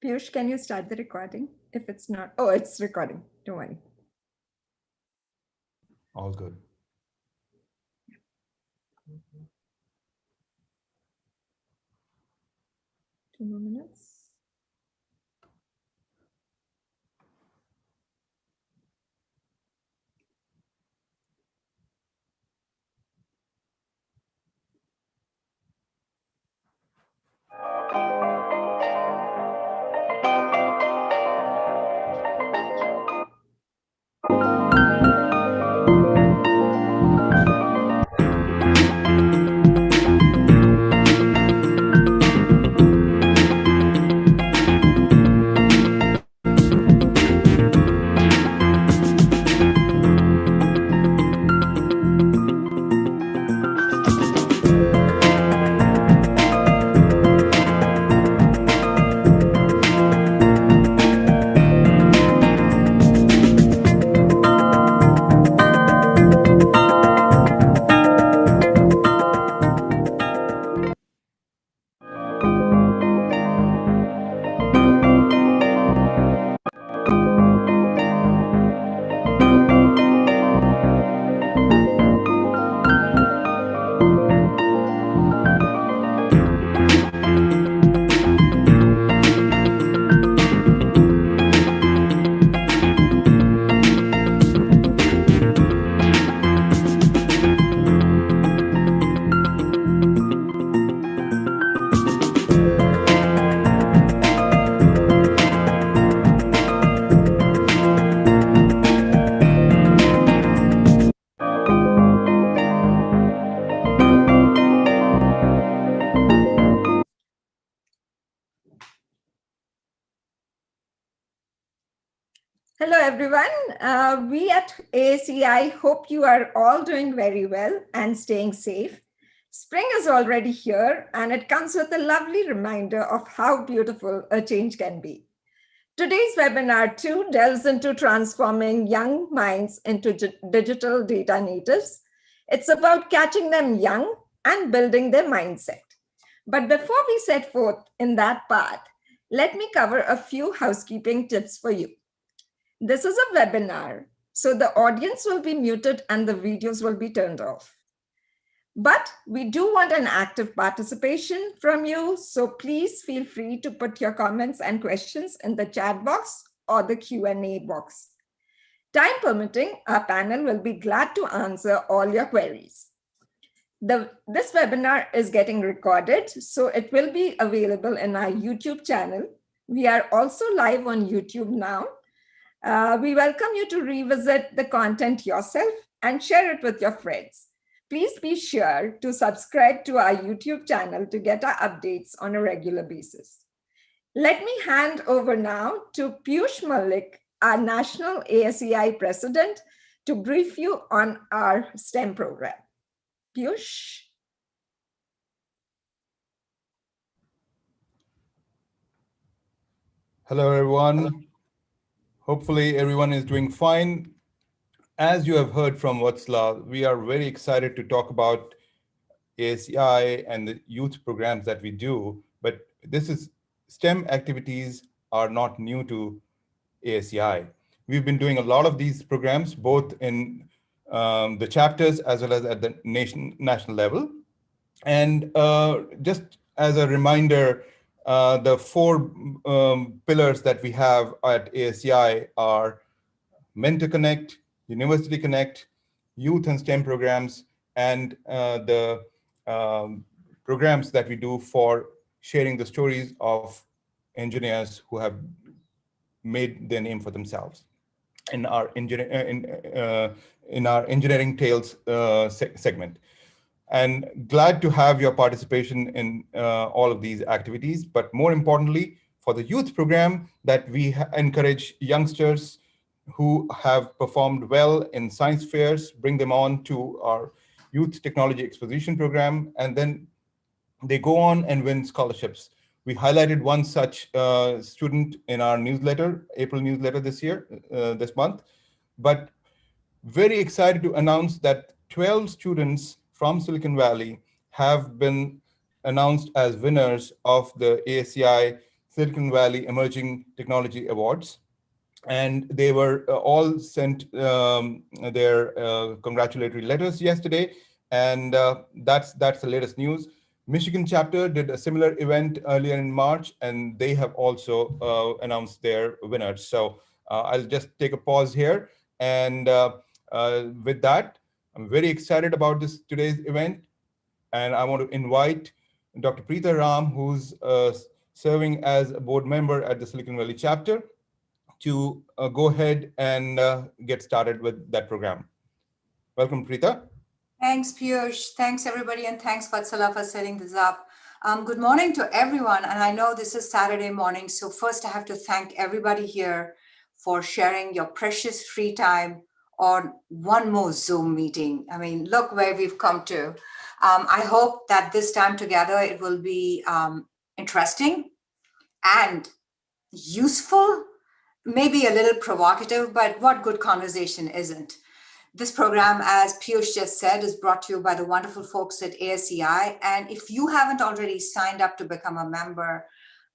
Piyush, can you start the recording? If it's not, oh, it's recording. Don't worry. All good. 2 more minutes. Hello, everyone. We at ACI hope you are all doing very well and staying safe. Spring is already here, and it comes with a lovely reminder of how beautiful a change can be. Today's webinar, too, delves into transforming young minds into digital data natives. It's about catching them young and building their mindset. But before we set forth in that path, let me cover a few housekeeping tips for you. This is a webinar, so the audience will be muted and the videos will be turned off. But we do want an active participation from you, so please feel free to put your comments and questions in the chat box or the Q&A box. Time permitting, our panel will be glad to answer all your queries. This webinar is getting recorded, so it will be available in our YouTube channel. We are also live on YouTube now. We welcome you to revisit the content yourself and share it with your friends. Please be sure to subscribe to our YouTube channel to get our updates on a regular basis. Let me hand over now to Piyush Malik, our National ASEI President, to brief you on our STEM program. Piyush? Hello, everyone. Hopefully, everyone is doing fine. As you have heard from Vatsala, we are very excited to talk about ASEI and the youth programs that we do. But this is STEM activities are not new to ASEI. We've been doing a lot of these programs, both in the chapters as well as at the national level. And just as a reminder, the four pillars that we have at ASEI are Mentor Connect, University Connect, Youth and STEM programs, and the programs that we do for sharing the stories of engineers who have made their name for themselves in our engineering tales segment. And glad to have your participation in all of these activities. But more importantly, for the youth program, that we encourage youngsters who have performed well in science fairs, bring them on to our Youth Technology Exposition program, and then they go on and win scholarships. We highlighted one such student in our newsletter, April newsletter this month. But very excited to announce that 12 students from Silicon Valley have been announced as winners of the ASEI Silicon Valley Emerging Technology Awards. And they were all sent their congratulatory letters yesterday. And that's the latest news. Michigan chapter did a similar event earlier in March, and they have also announced their winners. So I'll just take a pause here. And with that, I'm very excited about this today's event. And I want to invite Dr. Preeta Ram, who's serving as a board member at the Silicon Valley chapter, to go ahead and get started with that program. Welcome, Preeta. Thanks, Piyush. Thanks, everybody, and thanks, Vatsala, for setting this up. Good morning to everyone, and I know this is Saturday morning, so first I have to thank everybody here for sharing your precious free time on one more Zoom meeting. I mean, look where we've come to. I hope that this time together it will be interesting and useful, maybe a little provocative, but what good conversation isn't? This program, as Piyush just said, is brought to you by the wonderful folks at ASEI. And if you haven't already signed up to become a member,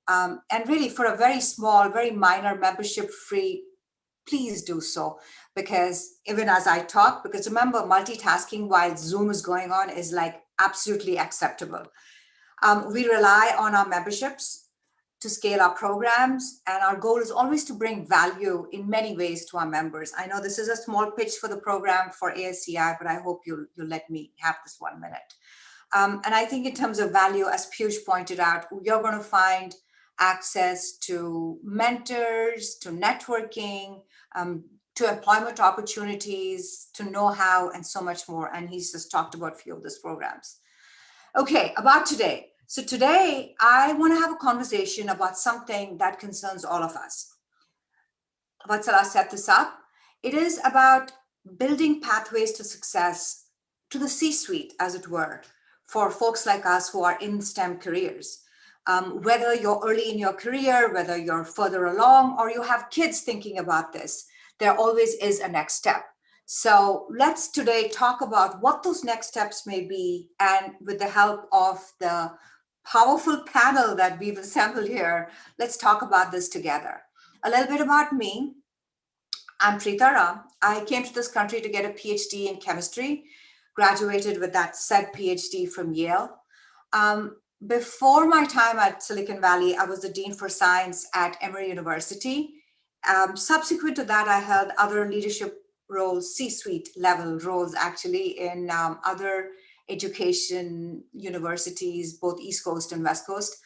and really for a very small, very minor membership free, please do so. Because even as I talk, because remember, multitasking while Zoom is going on is like absolutely acceptable. We rely on our memberships to scale our programs, and our goal is always to bring value in many ways to our members. I know this is a small pitch for the program for ASCI, but I hope you'll let me have this 1 minute. And I think in terms of value, as Piyush pointed out, you're going to find access to mentors, to networking, to employment opportunities, to know-how, and so much more. And he's just talked about a few of those programs. Okay, about today. So today, I want to have a conversation about something that concerns all of us. Vatsala set this up. It is about building pathways to success to the C-suite, as it were, for folks like us who are in STEM careers. Whether you're early in your career, whether you're further along, or you have kids thinking about this, there always is a next step. So let's today talk about what those next steps may be, and with the help of the powerful panel that we've assembled here, let's talk about this together. A little bit about me. I'm Preeta Ram. I came to this country to get a PhD in chemistry, graduated with that said PhD from Yale. Before my time at Silicon Valley, I was the Dean for Science at Emory University. Subsequent to that, I held other leadership roles, C-suite level roles actually, in other education universities, both East Coast and West Coast.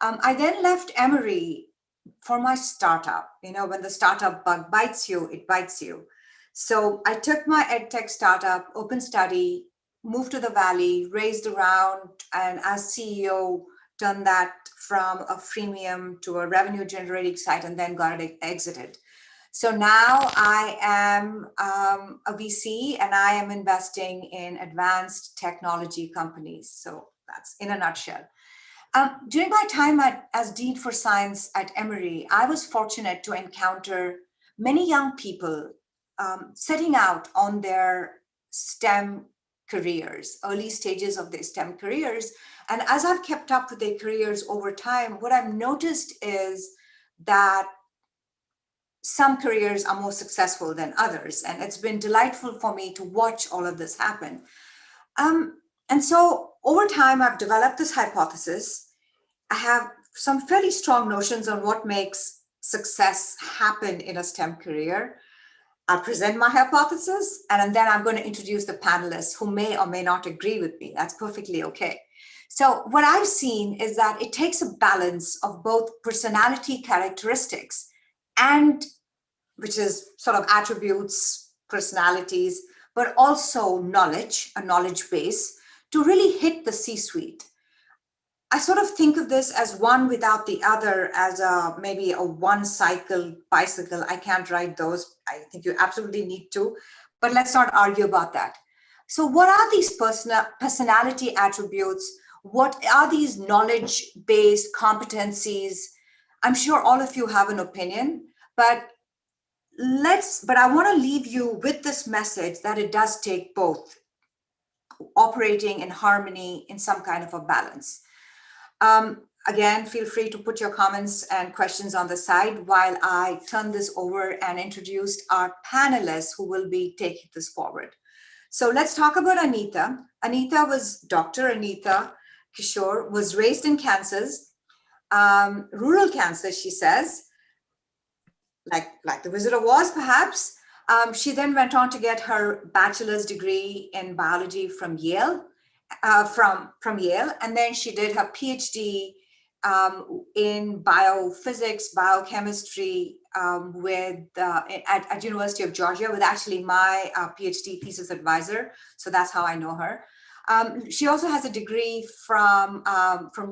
I then left Emory for my startup. You know, when the startup bug bites you, it bites you. So I took my edtech startup, Open Study, moved to the Valley, raised around, and as CEO, done that from a freemium to a revenue generating site, and then got it exited. So now I am a VC, and I am investing in advanced technology companies. So that's in a nutshell. During my time as Dean for Science at Emory, I was fortunate to encounter many young people setting out on their STEM careers, early stages of their STEM careers. And as I've kept up with their careers over time, what I've noticed is that some careers are more successful than others. And it's been delightful for me to watch all of this happen. And so over time, I've developed this hypothesis. I have some fairly strong notions on what makes success happen in a STEM career. I'll present my hypothesis, and then I'm going to introduce the panelists who may or may not agree with me. That's perfectly okay. So what I've seen is that it takes a balance of both personality characteristics and, which is sort of attributes, personalities, but also knowledge, a knowledge base, to really hit the C-suite. I sort of think of this as one without the other, as maybe a one-cycle bicycle. I can't ride those. I think you absolutely need to, but let's not argue about that. So what are these personality attributes? What are these knowledge-based competencies? I'm sure all of you have an opinion, but I want to leave you with this message that it does take both, operating in harmony in some kind of a balance. Again, feel free to put your comments and questions on the side while I turn this over and introduce our panelists who will be taking this forward. So let's talk about Anita. Dr. Anita Kishore was raised in Kansas, rural Kansas, she says, like the Wizard of Oz, perhaps. She then went on to get her bachelor's degree in biology from Yale, from Yale, and then she did her PhD in biophysics, biochemistry at University of Georgia with actually my PhD thesis advisor. So that's how I know her. She also has a degree from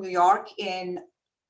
New York in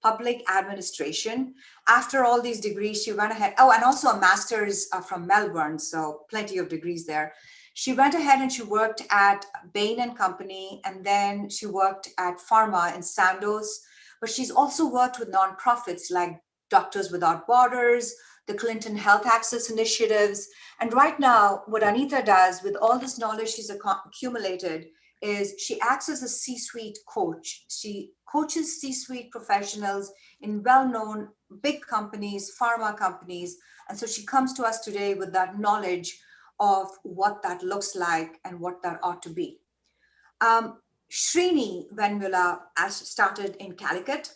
public administration. After all these degrees, she went ahead, and also a master's from Melbourne, so plenty of degrees there. She went ahead and she worked at Bain and Company, and then she worked at pharma in Sandoz, but she's also worked with nonprofits like Doctors Without Borders, the Clinton Health Access Initiatives. And right now, what Anita does with all this knowledge she's accumulated is she acts as a C-suite coach. She coaches C-suite professionals in well-known big companies, pharma companies. And so she comes to us today with that knowledge of what that looks like and what that ought to be. Srini Venmula started in Calicut.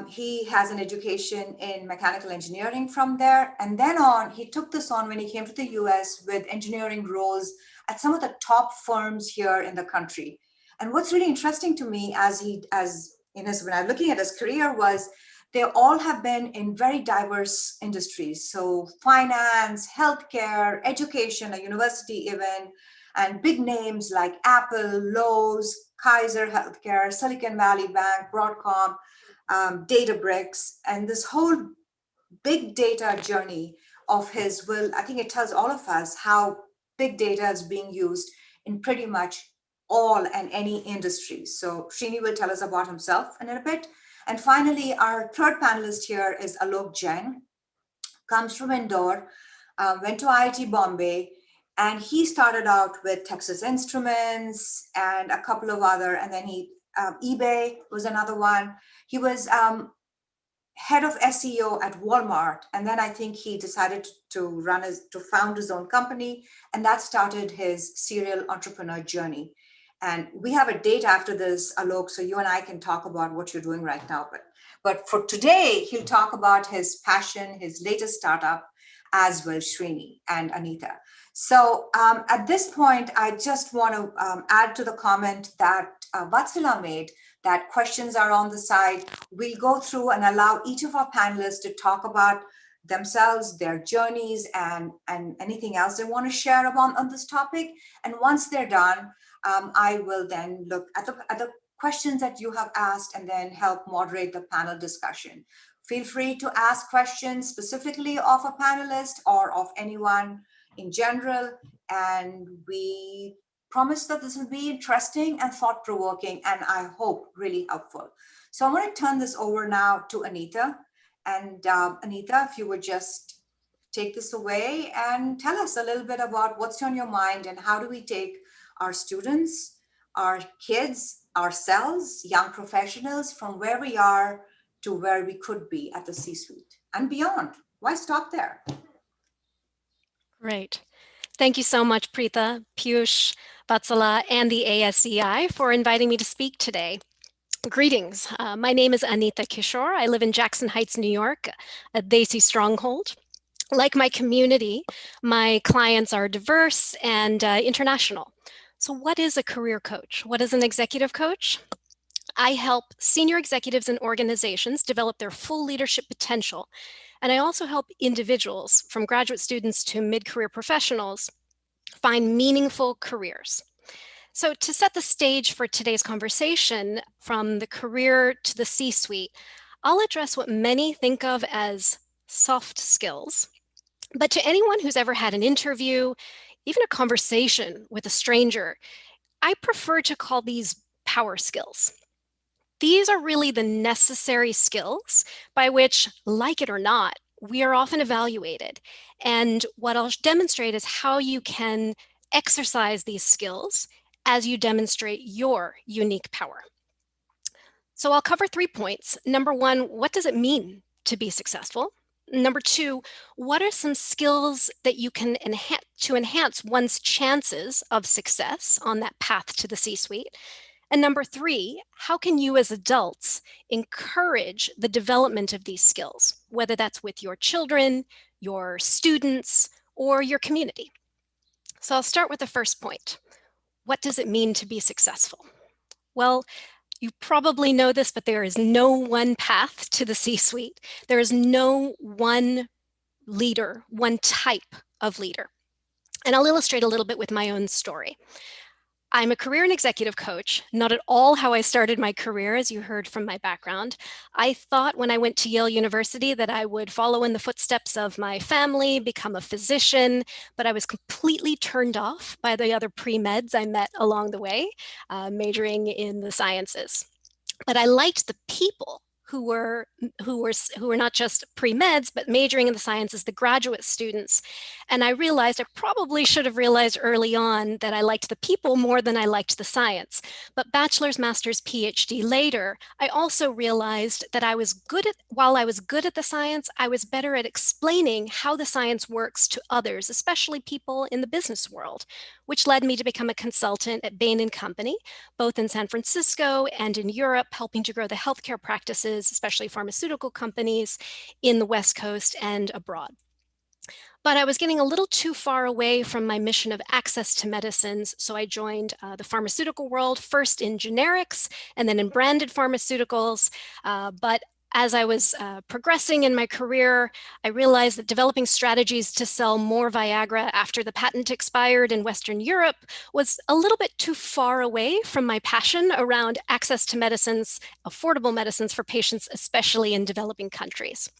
He has an education in mechanical engineering from there. And then he took this on when he came to the US with engineering roles at some of the top firms here in the country. And what's really interesting to me when I'm looking at his career was they all have been in very diverse industries. So finance, healthcare, education, a university even, and big names like Apple, Lowe's, Kaiser Healthcare, Silicon Valley Bank, Broadcom, Databricks, and this whole big data journey of his I think it tells all of us how big data is being used in pretty much all and any industry. So Srini will tell us about himself in a bit. And finally, our third panelist here is Alok Jain, comes from Indore, went to IIT Bombay, and he started out with Texas Instruments and a couple of other, and then eBay was another one. He was head of SEO at Walmart, and then I think he decided to found his own company, and that started his serial entrepreneur journey. And we have a date after this, Alok, so you and I can talk about what you're doing right now. But for today, he'll talk about his passion, his latest startup, as well, Srini and Anita. So at this point, I just want to add to the comment that Vatsala made, that questions are on the side. We'll go through and allow each of our panelists to talk about themselves, their journeys, and anything else they want to share on this topic. And once they're done, I will then look at the questions that you have asked and then help moderate the panel discussion. Feel free to ask questions specifically of a panelist or of anyone in general. And we promise that this will be interesting and thought-provoking, and I hope really helpful. So I'm going to turn this over now to Anita. And Anita, if you would just take this away and tell us a little bit about what's on your mind and how do we take our students, our kids, ourselves, young professionals from where we are to where we could be at the C-suite and beyond. Why stop there? Great. Thank you so much, Preetha, Piyush, Vatsala, and the ASEI for inviting me to speak today. Greetings. My name is Anita Kishore. I live in Jackson Heights, New York, a Desi stronghold. Like my community, my clients are diverse and international. So what is a career coach? What is an executive coach? I help senior executives and organizations develop their full leadership potential. And I also help individuals, from graduate students to mid-career professionals, find meaningful careers. So to set the stage for today's conversation, from the career to the C-suite, I'll address what many think of as soft skills. But to anyone who's ever had an interview, even a conversation with a stranger, I prefer to call these power skills. These are really the necessary skills by which, like it or not, we are often evaluated. And what I'll demonstrate is how you can exercise these skills as you demonstrate your unique power. So I'll cover 3 points. Number 1, what does it mean to be successful? Number 2, what are some skills that you can enhance one's chances of success on that path to the C-suite? And number 3, how can you as adults encourage the development of these skills, whether that's with your children, your students, or your community? So I'll start with the first point. What does it mean to be successful? Well, you probably know this, but there is no one path to the C-suite. There is no one leader, one type of leader. And I'll illustrate a little bit with my own story. I'm a career and executive coach, not at all how I started my career, as you heard from my background. I thought when I went to Yale University that I would follow in the footsteps of my family, become a physician, but I was completely turned off by the other pre-meds I met along the way, majoring in the sciences. But I liked the people who were not just pre-meds, but majoring in the sciences, the graduate students. And I realized I probably should have realized early on that I liked the people more than I liked the science. But bachelor's, master's, PhD later, I also realized that while I was good at the science, I was better at explaining how the science works to others, especially people in the business world, which led me to become a consultant at Bain & Company, both in San Francisco and in Europe, helping to grow the healthcare practices, especially pharmaceutical companies in the West Coast and abroad. But I was getting a little too far away from my mission of access to medicines, so I joined the pharmaceutical world, first in generics and then in branded pharmaceuticals. But as I was progressing in my career, I realized that developing strategies to sell more Viagra after the patent expired in Western Europe was a little bit too far away from my passion around access to medicines, affordable medicines for patients, especially in developing countries.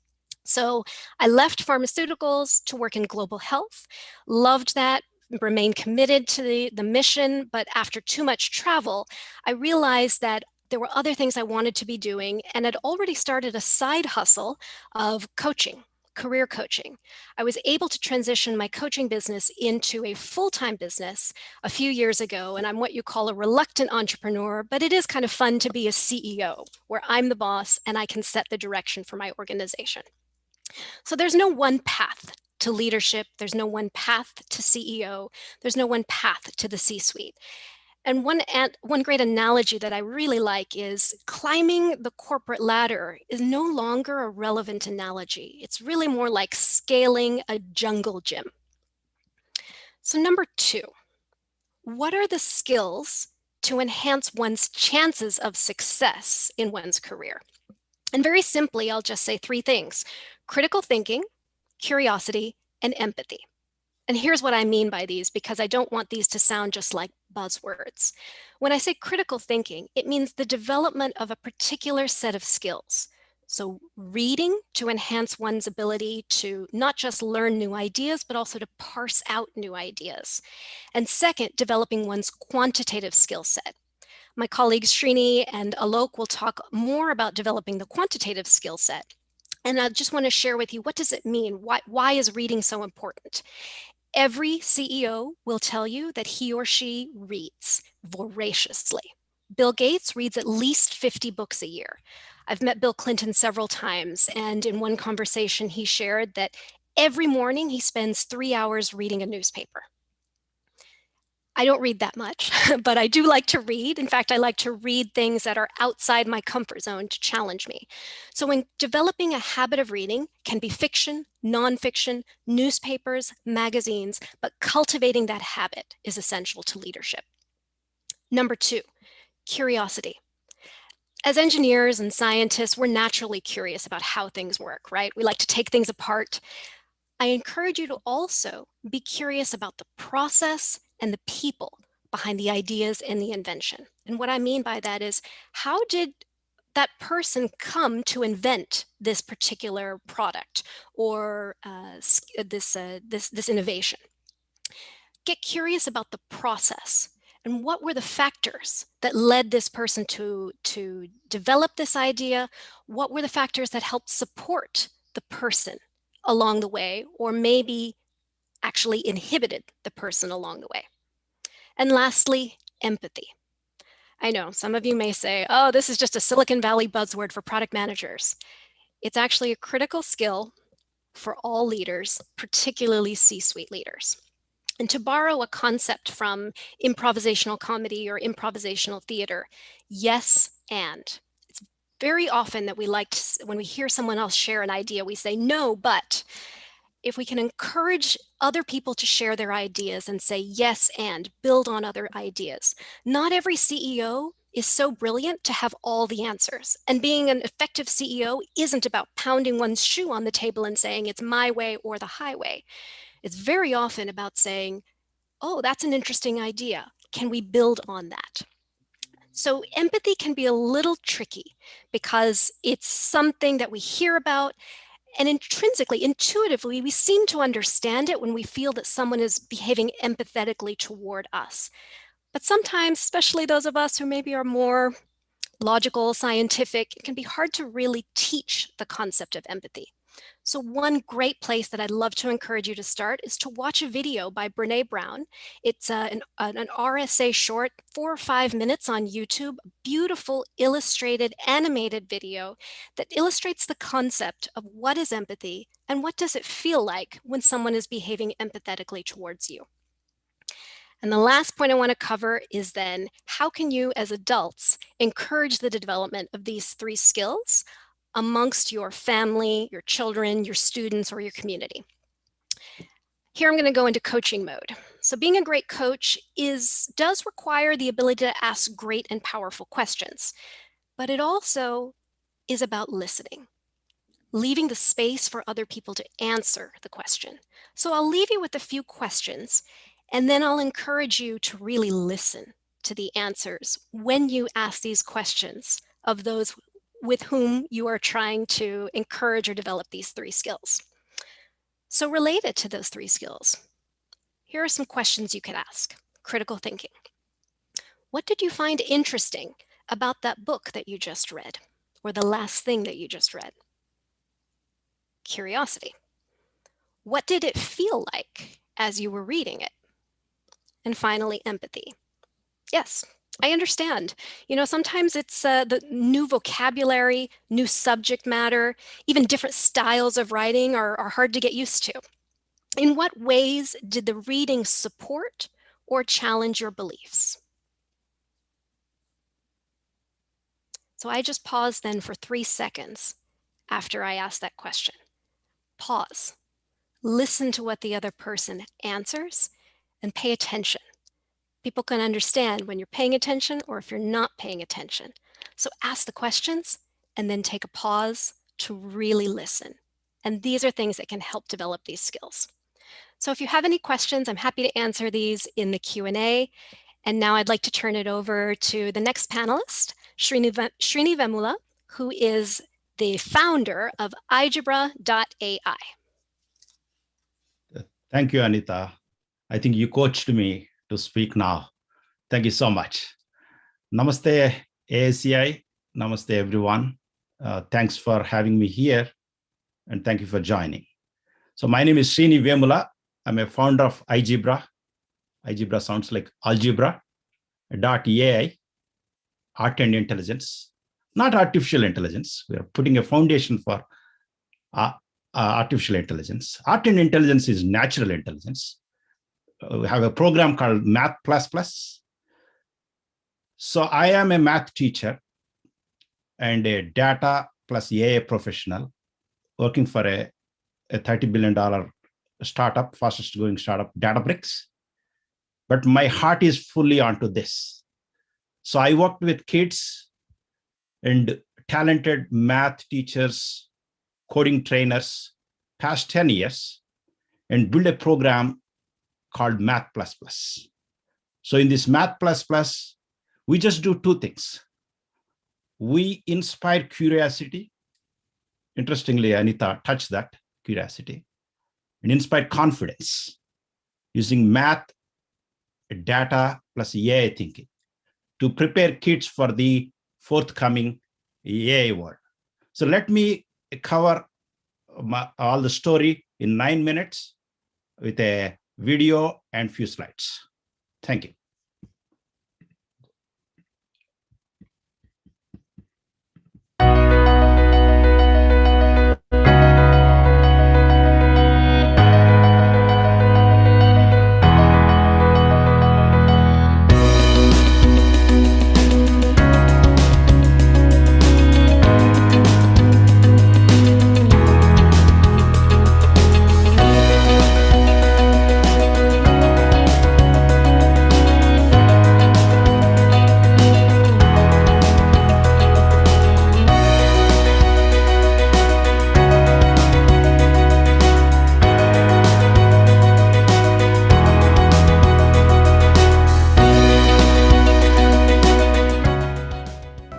So I left pharmaceuticals to work in global health, loved that, remained committed to the mission, but after too much travel, I realized that there were other things I wanted to be doing, and had already started a side hustle of coaching, career coaching. I was able to transition my coaching business into a full-time business a few years ago, and I'm what you call a reluctant entrepreneur, but it is kind of fun to be a CEO, where I'm the boss and I can set the direction for my organization. So there's no one path to leadership. There's no one path to CEO. There's no one path to the C-suite. And one great analogy that I really like is climbing the corporate ladder is no longer a relevant analogy. It's really more like scaling a jungle gym. So number 2, what are the skills to enhance one's chances of success in one's career? And very simply, I'll just say 3 things: critical thinking, curiosity, and empathy. And here's what I mean by these, because I don't want these to sound just like buzzwords. When I say critical thinking, it means the development of a particular set of skills. So reading to enhance one's ability to not just learn new ideas, but also to parse out new ideas. And second, developing one's quantitative skill set. My colleagues Srini and Alok will talk more about developing the quantitative skill set. And I just want to share with you, what does it mean? Why is reading so important? Every CEO will tell you that he or she reads voraciously. Bill Gates reads at least 50 books a year. I've met Bill Clinton several times, and in one conversation he shared that every morning he spends 3 hours reading a newspaper. I don't read that much, but I do like to read. In fact, I like to read things that are outside my comfort zone to challenge me. So in developing a habit of reading can be fiction, nonfiction, newspapers, magazines, but cultivating that habit is essential to leadership. Number 2, curiosity. As engineers and scientists, we're naturally curious about how things work, right? We like to take things apart. I encourage you to also be curious about the process and the people behind the ideas and the invention. And what I mean by that is, how did that person come to invent this particular product or this innovation? Get curious about the process and what were the factors that led this person to develop this idea? What were the factors that helped support the person along the way, or maybe actually inhibited the person along the way? And lastly, empathy. I know some of you may say, oh, this is just a Silicon Valley buzzword for product managers. It's actually a critical skill for all leaders, particularly C-suite leaders. And to borrow a concept from improvisational comedy or improvisational theater, yes, and. It's very often that we like to, when we hear someone else share an idea, we say, no, but. If we can encourage other people to share their ideas and say yes and build on other ideas. Not every CEO is so brilliant to have all the answers. And being an effective CEO isn't about pounding one's shoe on the table and saying it's my way or the highway. It's very often about saying, oh, that's an interesting idea. Can we build on that? So empathy can be a little tricky because it's something that we hear about. And intrinsically, intuitively, we seem to understand it when we feel that someone is behaving empathetically toward us. But sometimes, especially those of us who maybe are more logical, scientific, it can be hard to really teach the concept of empathy. So one great place that I'd love to encourage you to start is to watch a video by Brene Brown. It's an RSA short, 4 or 5 minutes on YouTube, beautiful illustrated animated video that illustrates the concept of what is empathy and what does it feel like when someone is behaving empathetically towards you. And the last point I want to cover is then, how can you as adults encourage the development of these 3 skills amongst your family, your children, your students, or your community? Here I'm going to go into coaching mode. So being a great coach does require the ability to ask great and powerful questions, but it also is about listening, leaving the space for other people to answer the question. So I'll leave you with a few questions, and then I'll encourage you to really listen to the answers when you ask these questions of those with whom you are trying to encourage or develop these 3 skills. So related to those 3 skills, here are some questions you could ask. Critical thinking. What did you find interesting about that book that you just read, or the last thing that you just read? Curiosity. What did it feel like as you were reading it? And finally, empathy. Yes, I understand. Sometimes it's the new vocabulary, new subject matter, even different styles of writing are hard to get used to. In what ways did the reading support or challenge your beliefs? So I just pause then for 3 seconds after I ask that question. Pause. Listen to what the other person answers and pay attention. People can understand when you're paying attention or if you're not paying attention. So ask the questions and then take a pause to really listen. And these are things that can help develop these skills. So if you have any questions, I'm happy to answer these in the Q&A. And now I'd like to turn it over to the next panelist, Srini Vemula, who is the founder of Algebra.ai. Thank you, Anita. I think you coached me to speak now. Thank you so much. Namaste, ASCI. Namaste, everyone. Thanks for having me here, and thank you for joining. So my name is Srini Vemula. I'm a founder of Algebra. Algebra sounds like algebra.ai, art and intelligence, not artificial intelligence. We are putting a foundation for artificial intelligence. Art and intelligence is natural intelligence. We have a program called Math++. So I am a math teacher and a data plus AI professional working for a $30 billion startup, fastest growing startup, Databricks. But my heart is fully onto this. So I worked with kids and talented math teachers, coding trainers, past 10 years, and build a program called Math++. So in this Math++, we just do 2 things. We inspire curiosity. Interestingly, Anita touched that, curiosity, and inspire confidence using math, data, plus AI thinking to prepare kids for the forthcoming AI world. So let me cover all the story in 9 minutes with a video and few slides. Thank you.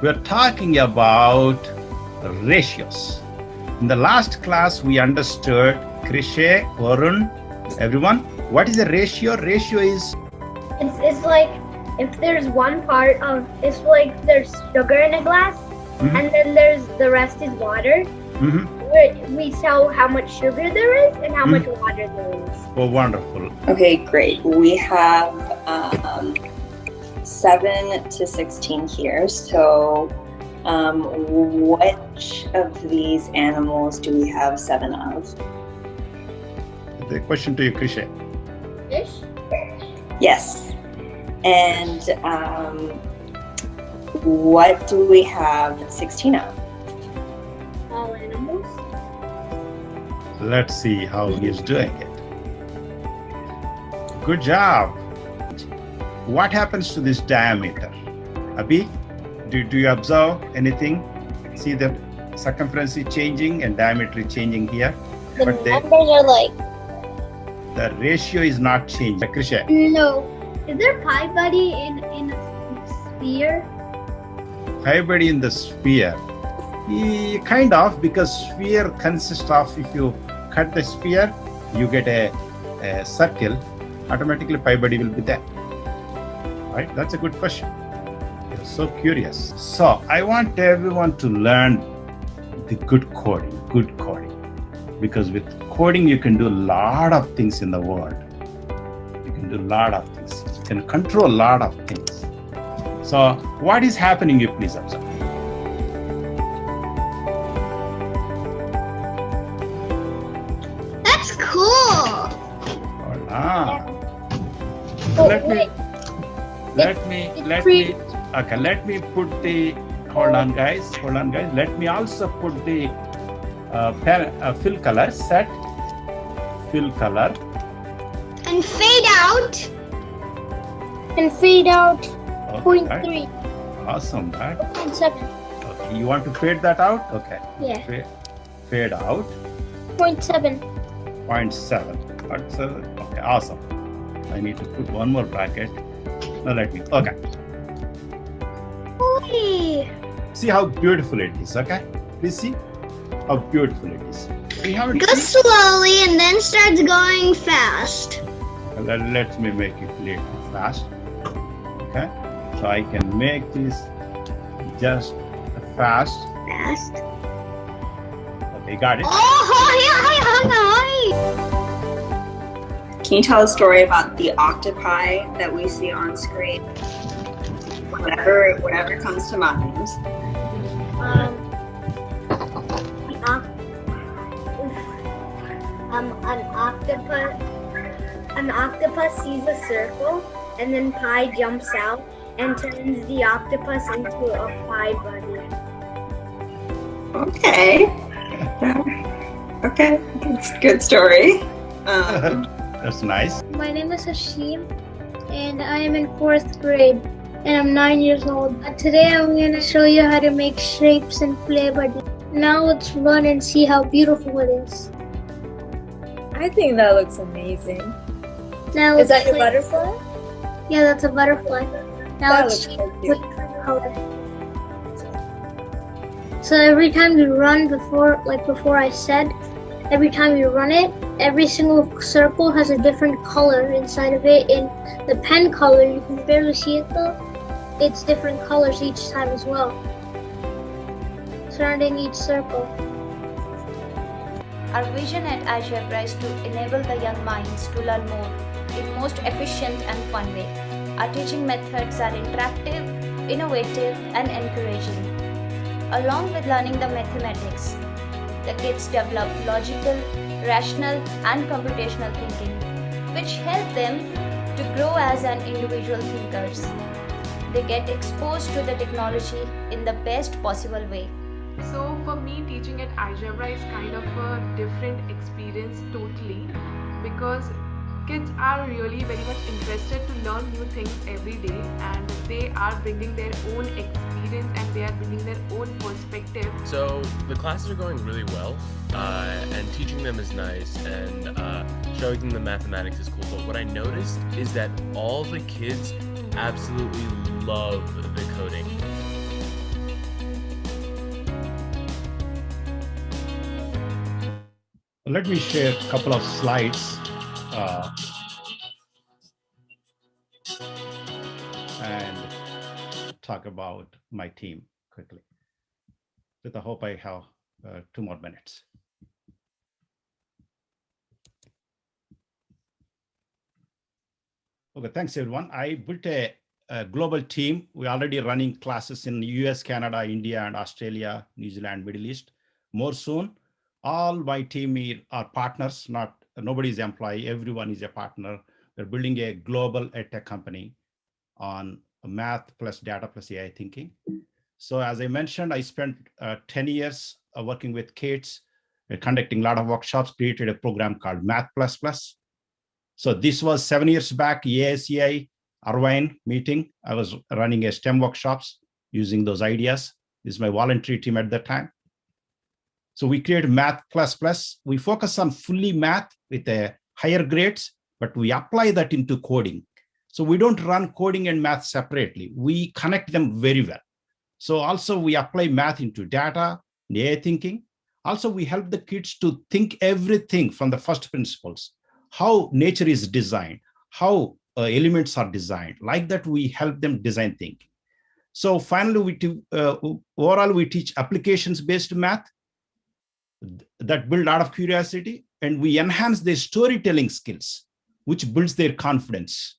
We're talking about ratios. In the last class, we understood, Krishe, Varun, everyone, what is a ratio? Ratio is? It's like if there's one part of, it's like there's sugar in a glass, and then there's the rest is water. We tell how much sugar there is and how much water there is. Oh, wonderful. Okay, great. We have 7 to 16 here. So which of these animals do we have 7 of? The question to you, Krishe. Fish? Yes. And what do we have 16 of? All animals? Let's see how he's doing it. Good job. What happens to this diameter? Abhi, do you observe anything? See the circumference is changing and diameter is changing here. The But numbers are like, the ratio is not changing. Krisha, no. Is there pi buddy in a sphere? everybody in the sphere. Kind of, because sphere consists of, if you cut the sphere, you get a circle, automatically pi buddy will be there. Right? That's a good question. You're so curious. So I want everyone to learn the good coding. Because with coding, you can do a lot of things in the world. You can do a lot of things. You can control a lot of things. So what is happening, you please observe. That's cool. Hold on. Oh, Let me- wait. Let me put the, hold on guys. Let me also put the fill color, set fill color. And fade out. Okay, 0.3. awesome, right? 0.7. Okay, you want to fade that out? Okay. Yeah. Fade out, 0.7. 0.7. Okay, awesome. I need to put one more bracket. Now let me, okay. Ooh. See how beautiful it is, okay? Please see how beautiful it is. We haven't Go seen. slowly and then starts going fast. Let me make it little fast. Okay, so I can make this just fast. Fast. Okay, got it. Oh, hi. Can you tell a story about the octopi that we see on screen? Whatever comes to mind. An octopus sees a circle, and then Pi jumps out and turns the octopus into a Pi buddy. Okay. Okay, that's a good story. That's nice. My name is Hashim, and I am in 4th grade, and I'm 9 years old. Today I'm going to show you how to make shapes in Play Buddy. Now let's run and see how beautiful it is. I think that looks amazing. Now Is that let's your butterfly? Yeah, that's a butterfly. Now That let's looks change so cute. the color. So every time you run before I said, every time you run it, every single circle has a different color inside of it. In the pen color, you can barely see it though. It's different colors each time as well, surrounding each circle. Our vision at Algebra is to enable the young minds to learn more in most efficient and fun way. Our teaching methods are interactive, innovative, and encouraging. Along with learning the mathematics, the kids develop logical, rational, and computational thinking, which help them to grow as an individual thinkers. They get exposed to the technology in the best possible way. So for me, teaching at Algebra is kind of a different experience totally, because kids are really very much interested to learn new things every day, and they are bringing their own experience and they are bringing their own perspective. So the classes are going really well, and teaching them is nice, and showing them the mathematics is cool. But what I noticed is that all the kids absolutely love the coding. Let me share a couple of slides and talk about my team quickly. With the hope I have 2 more minutes. Okay, thanks everyone. I built a global team. We're already running classes in US, Canada, India, and Australia, New Zealand, Middle East. More soon. All my team are partners, nobody's employee, everyone is a partner. We're building a global edtech company on math plus data plus AI thinking. So as I mentioned, I spent 10 years working with kids, conducting a lot of workshops, created a program called Math++. So this was 7 years back, ASEI, Irvine meeting. I was running a STEM workshops using those ideas. This is my voluntary team at that time. So we created Math++. We focus on fully math with a higher grades, but we apply that into coding. So we don't run coding and math separately. We connect them very well. So also we apply math into data, AI thinking. Also we help the kids to think everything from the first principles, how nature is designed, how elements are designed. Like that, we help them design thinking. So finally, overall, we teach applications-based math that build out of curiosity, and we enhance their storytelling skills, which builds their confidence.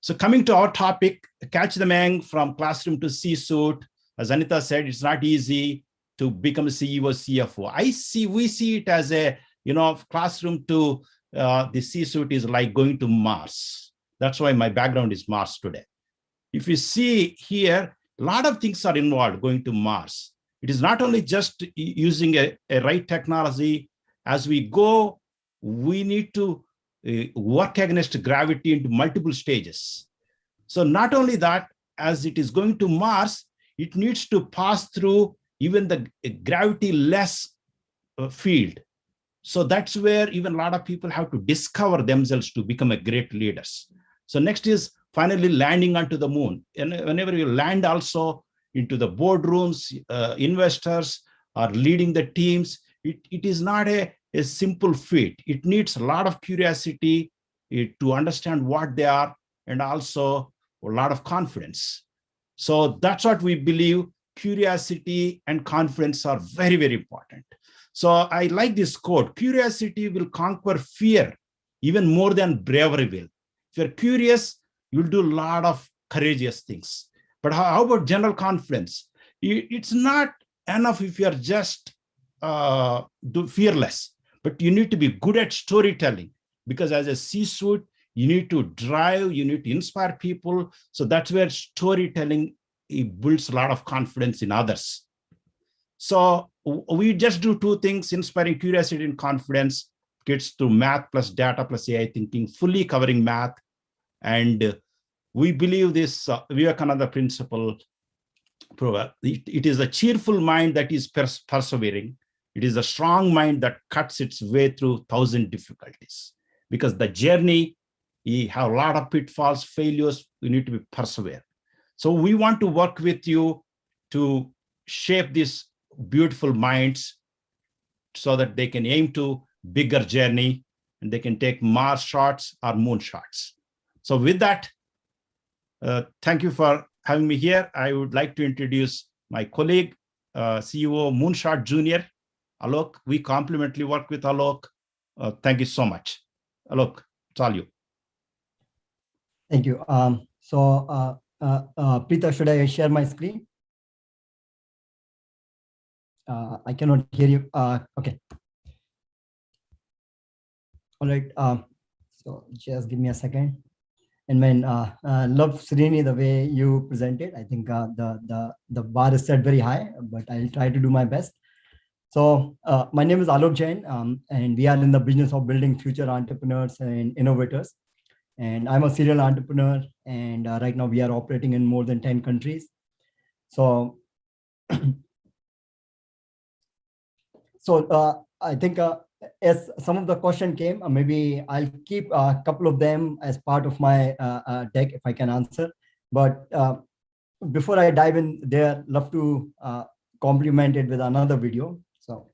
So coming to our topic, catch the young from classroom to C-suite. As Anita said, it's not easy to become a CEO, CFO. We see it as a, classroom to the C-suite is like going to Mars. That's why my background is Mars today. If you see here, a lot of things are involved going to Mars. It is not only just using a right technology. As we go, we need to work against gravity into multiple stages. So not only that, as it is going to Mars, it needs to pass through even the gravity-less field. So that's where even a lot of people have to discover themselves to become a great leaders. So next is finally landing onto the moon. And whenever you land also into the boardrooms, investors are leading the teams, it is not a simple feat. It needs a lot of curiosity to understand what they are, and also a lot of confidence. So that's what we believe. Curiosity and confidence are very, very important. So I like this quote: curiosity will conquer fear even more than bravery will. If you're curious, you'll do a lot of courageous things. But how about general confidence? It's not enough if you're just fearless, but you need to be good at storytelling, because as a C-suite, you need to drive, you need to inspire people. So that's where storytelling, it builds a lot of confidence in others. So we just do two things: inspiring curiosity and confidence, kids through math plus data plus AI thinking, fully covering math. And we believe this Vivekananda principle, it is a cheerful mind that is persevering. It is a strong mind that cuts its way through 1,000 difficulties. Because the journey, you have a lot of pitfalls, failures, you need to be persevere. So we want to work with you to shape these beautiful minds so that they can aim to bigger journey and they can take Mars shots or moon shots. So with that, thank you for having me here. I would like to introduce my colleague, CEO Moonshot Junior, Alok. We complementary work with Alok. Thank you so much. Alok, it's all you. Thank you. Preeta, should I share my screen? I cannot hear you. Okay. All right. So just give me a second. And when love Srini, the way you presented, I think the bar is set very high, but I'll try to do my best. So my name is Alok Jain, and we are in the business of building future entrepreneurs and innovators. And I'm a serial entrepreneur, and right now we are operating in more than 10 countries. So, I think as some of the question came, maybe I'll keep a couple of them as part of my deck if I can answer. But before I dive in there, love to complement it with another video. So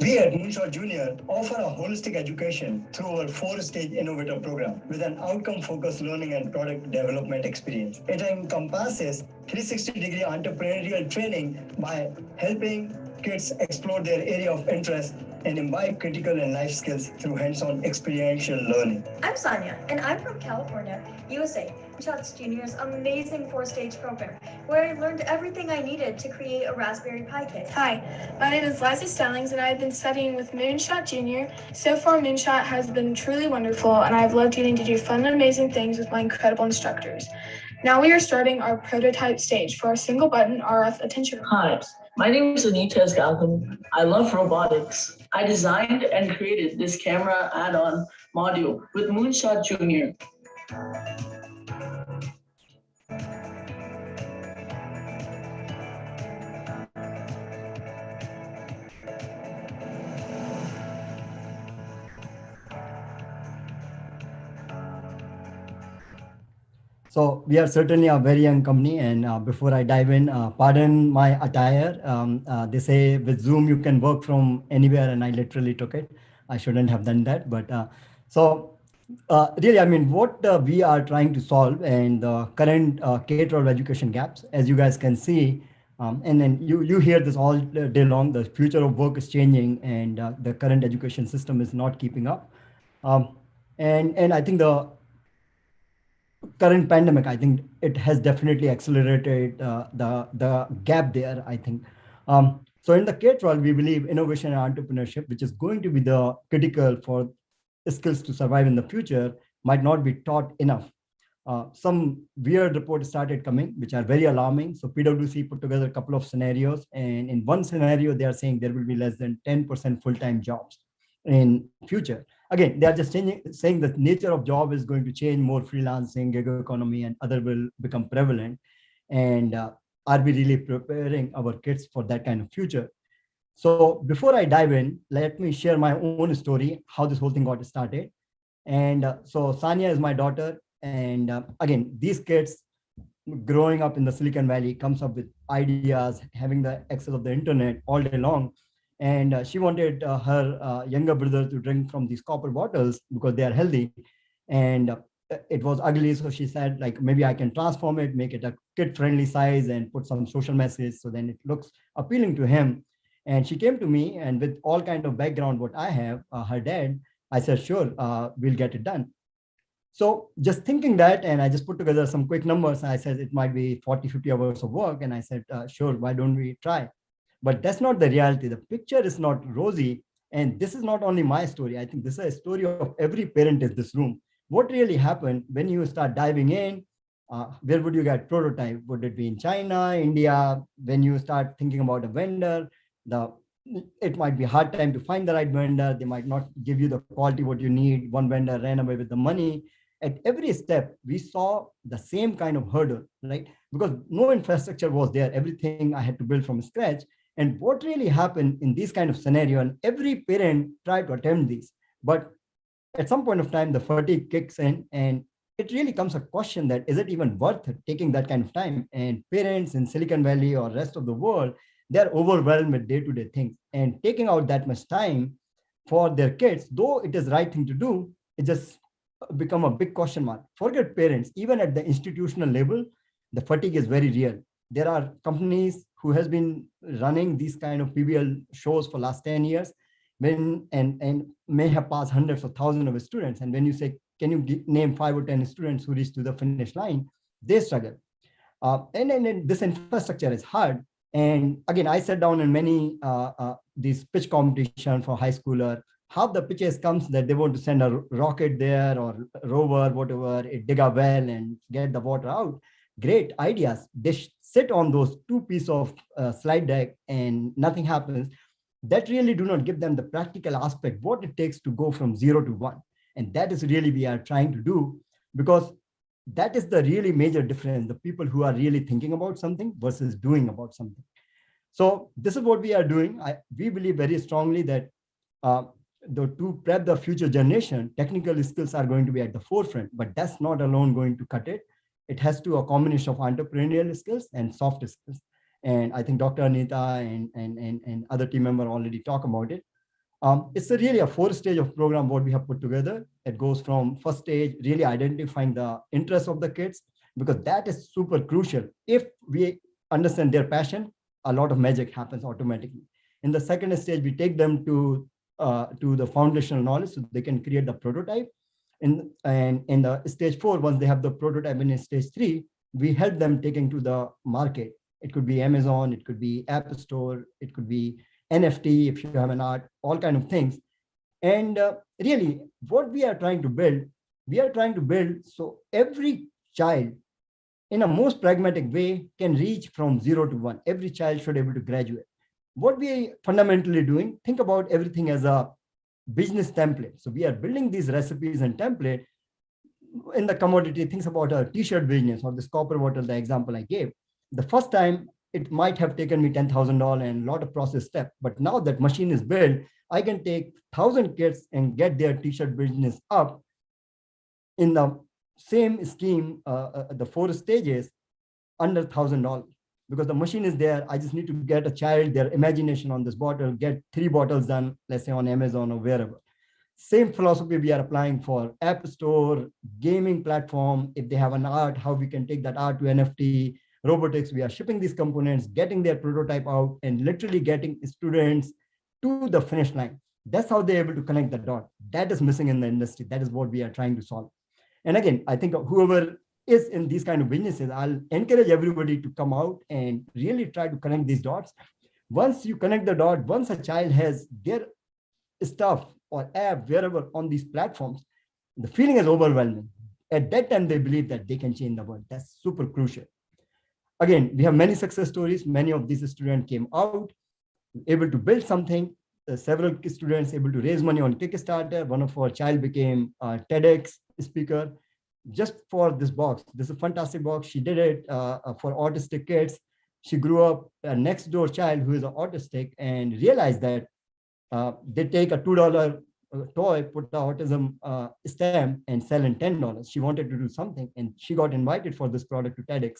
We at Moonshot Junior offer a holistic education through our 4-stage innovative program with an outcome-focused learning and product development experience. It encompasses 360-degree entrepreneurial training by helping kids explore their area of interest and imbibe critical and life skills through hands-on experiential learning. I'm Sonia, and I'm from California, USA. Shots Junior's amazing 4-stage program, where I learned everything I needed to create a Raspberry Pi kit. Hi, my name is Liza Stellings, and I've been studying with Moonshot Junior. So far, Moonshot has been truly wonderful, and I've loved getting to do fun and amazing things with my incredible instructors. Now we are starting our prototype stage for our single button RF attention. Hi, my name is Anita Gautam. I love robotics. I designed and created this camera add-on module with Moonshot Junior. So we are certainly a very young company, and before I dive in, pardon my attire. They say with Zoom you can work from anywhere, and I literally took it. I shouldn't have done that, but really, I mean, what we are trying to solve and the current K-12 education gaps, as you guys can see, and then you hear this all day long. The future of work is changing, and the current education system is not keeping up. And I think the current pandemic, I think it has definitely accelerated the gap there, I think. So in the K-12, we believe innovation and entrepreneurship, which is going to be the critical for skills to survive in the future, might not be taught enough. Some weird reports started coming, which are very alarming. So PwC put together a couple of scenarios, and in one scenario, they are saying there will be less than 10% full-time jobs in future. Again, they are just saying that nature of job is going to change, more freelancing, gig economy, and other will become prevalent. And are we really preparing our kids for that kind of future? So before I dive in, let me share my own story, how this whole thing got started. And so Sanya is my daughter. And again, these kids growing up in the Silicon Valley comes up with ideas, having the access of the internet all day long. And she wanted her younger brother to drink from these copper bottles because they are healthy. And it was ugly. So she said, like, maybe I can transform it, make it a kid-friendly size and put some social message. So then it looks appealing to him. And she came to me, and with all kind of background, what I have, her dad, I said, sure, we'll get it done. So just thinking that, and I just put together some quick numbers. I said, it might be 40, 50 hours of work. And I said, sure, why don't we try? But that's not the reality. The picture is not rosy. And this is not only my story. I think this is a story of every parent in this room. What really happened when you start diving in, where would you get prototype? Would it be in China, India? When you start thinking about a vendor, it might be a hard time to find the right vendor. They might not give you the quality what you need. One vendor ran away with the money. At every step, we saw the same kind of hurdle, right? Because no infrastructure was there. Everything I had to build from scratch. And what really happened in this kind of scenario, and every parent tried to attempt this, but at some point of time, the fatigue kicks in, and it really comes a question that, is it even worth taking that kind of time? And parents in Silicon Valley or rest of the world, they're overwhelmed with day-to-day things, and taking out that much time for their kids, though it is the right thing to do, it just become a big question mark. Forget parents, even at the institutional level, the fatigue is very real. There are companies who has been running these kind of PBL shows for last 10 years, and may have passed hundreds of thousands of students. And when you say, can you name 5 or 10 students who reach to the finish line, they struggle. And this infrastructure is hard. And again, I sat down in many these pitch competition for high schooler. Half the pitches comes that they want to send a rocket there or rover, whatever, dig a well and get the water out. Great ideas. They sit on those 2 pieces of slide deck and nothing happens. That really do not give them the practical aspect, what it takes to go from 0 to 1. And that is really we are trying to do, because that is the really major difference, the people who are really thinking about something versus doing about something. So this is what we are doing. We believe very strongly that to prep the future generation, technical skills are going to be at the forefront, but that's not alone going to cut it. It has to be a combination of entrepreneurial skills and soft skills. And I think Dr. Anita and other team member already talk about it. It's really a 4-stage of program what we have put together. It goes from first stage, really identifying the interest of the kids, because that is super crucial. If we understand their passion, a lot of magic happens automatically. In the second stage, we take them to the foundational knowledge so they can create the prototype. And in the stage 4, once they have the prototype in stage 3, we help them taking to the market. It could be Amazon, it could be App Store, it could be NFT if you have an art, all kind of things. And really, what we are trying to build so every child in a most pragmatic way can reach from 0 to 1. Every child should be able to graduate. What we fundamentally doing, think about everything as a business template. So we are building these recipes and template in the commodity. Things about a t-shirt business or this copper bottle, the example I gave. The first time it might have taken me $10,000 and a lot of process step, but now that machine is built, I can take 1,000 kids and get their t-shirt business up in the same scheme, the 4 stages, under $1,000, because the machine is there. I just need to get a child, their imagination on this bottle, get 3 bottles done, let's say on Amazon or wherever. Same philosophy we are applying for App Store, gaming platform. If they have an art, how we can take that art to NFT, robotics. We are shipping these components, getting their prototype out, and literally getting students to the finish line. That's how they're able to connect the dot. That is missing in the industry. That is what we are trying to solve. And again, I think whoever is in these kind of businesses, I'll encourage everybody to come out and really try to connect these dots. Once you connect the dot, once a child has their stuff or app wherever on these platforms, the feeling is overwhelming. At that time, they believe that they can change the world. That's super crucial. Again, we have many success stories. Many of these students came out, able to build something. Several students able to raise money on Kickstarter. One of our child became a TEDx speaker just for this box. This is a fantastic box. She did it for autistic kids. She grew up a next door child who is autistic and realized that they take a $2 toy, put the autism stamp and sell in $10. She wanted to do something and she got invited for this product to TEDx.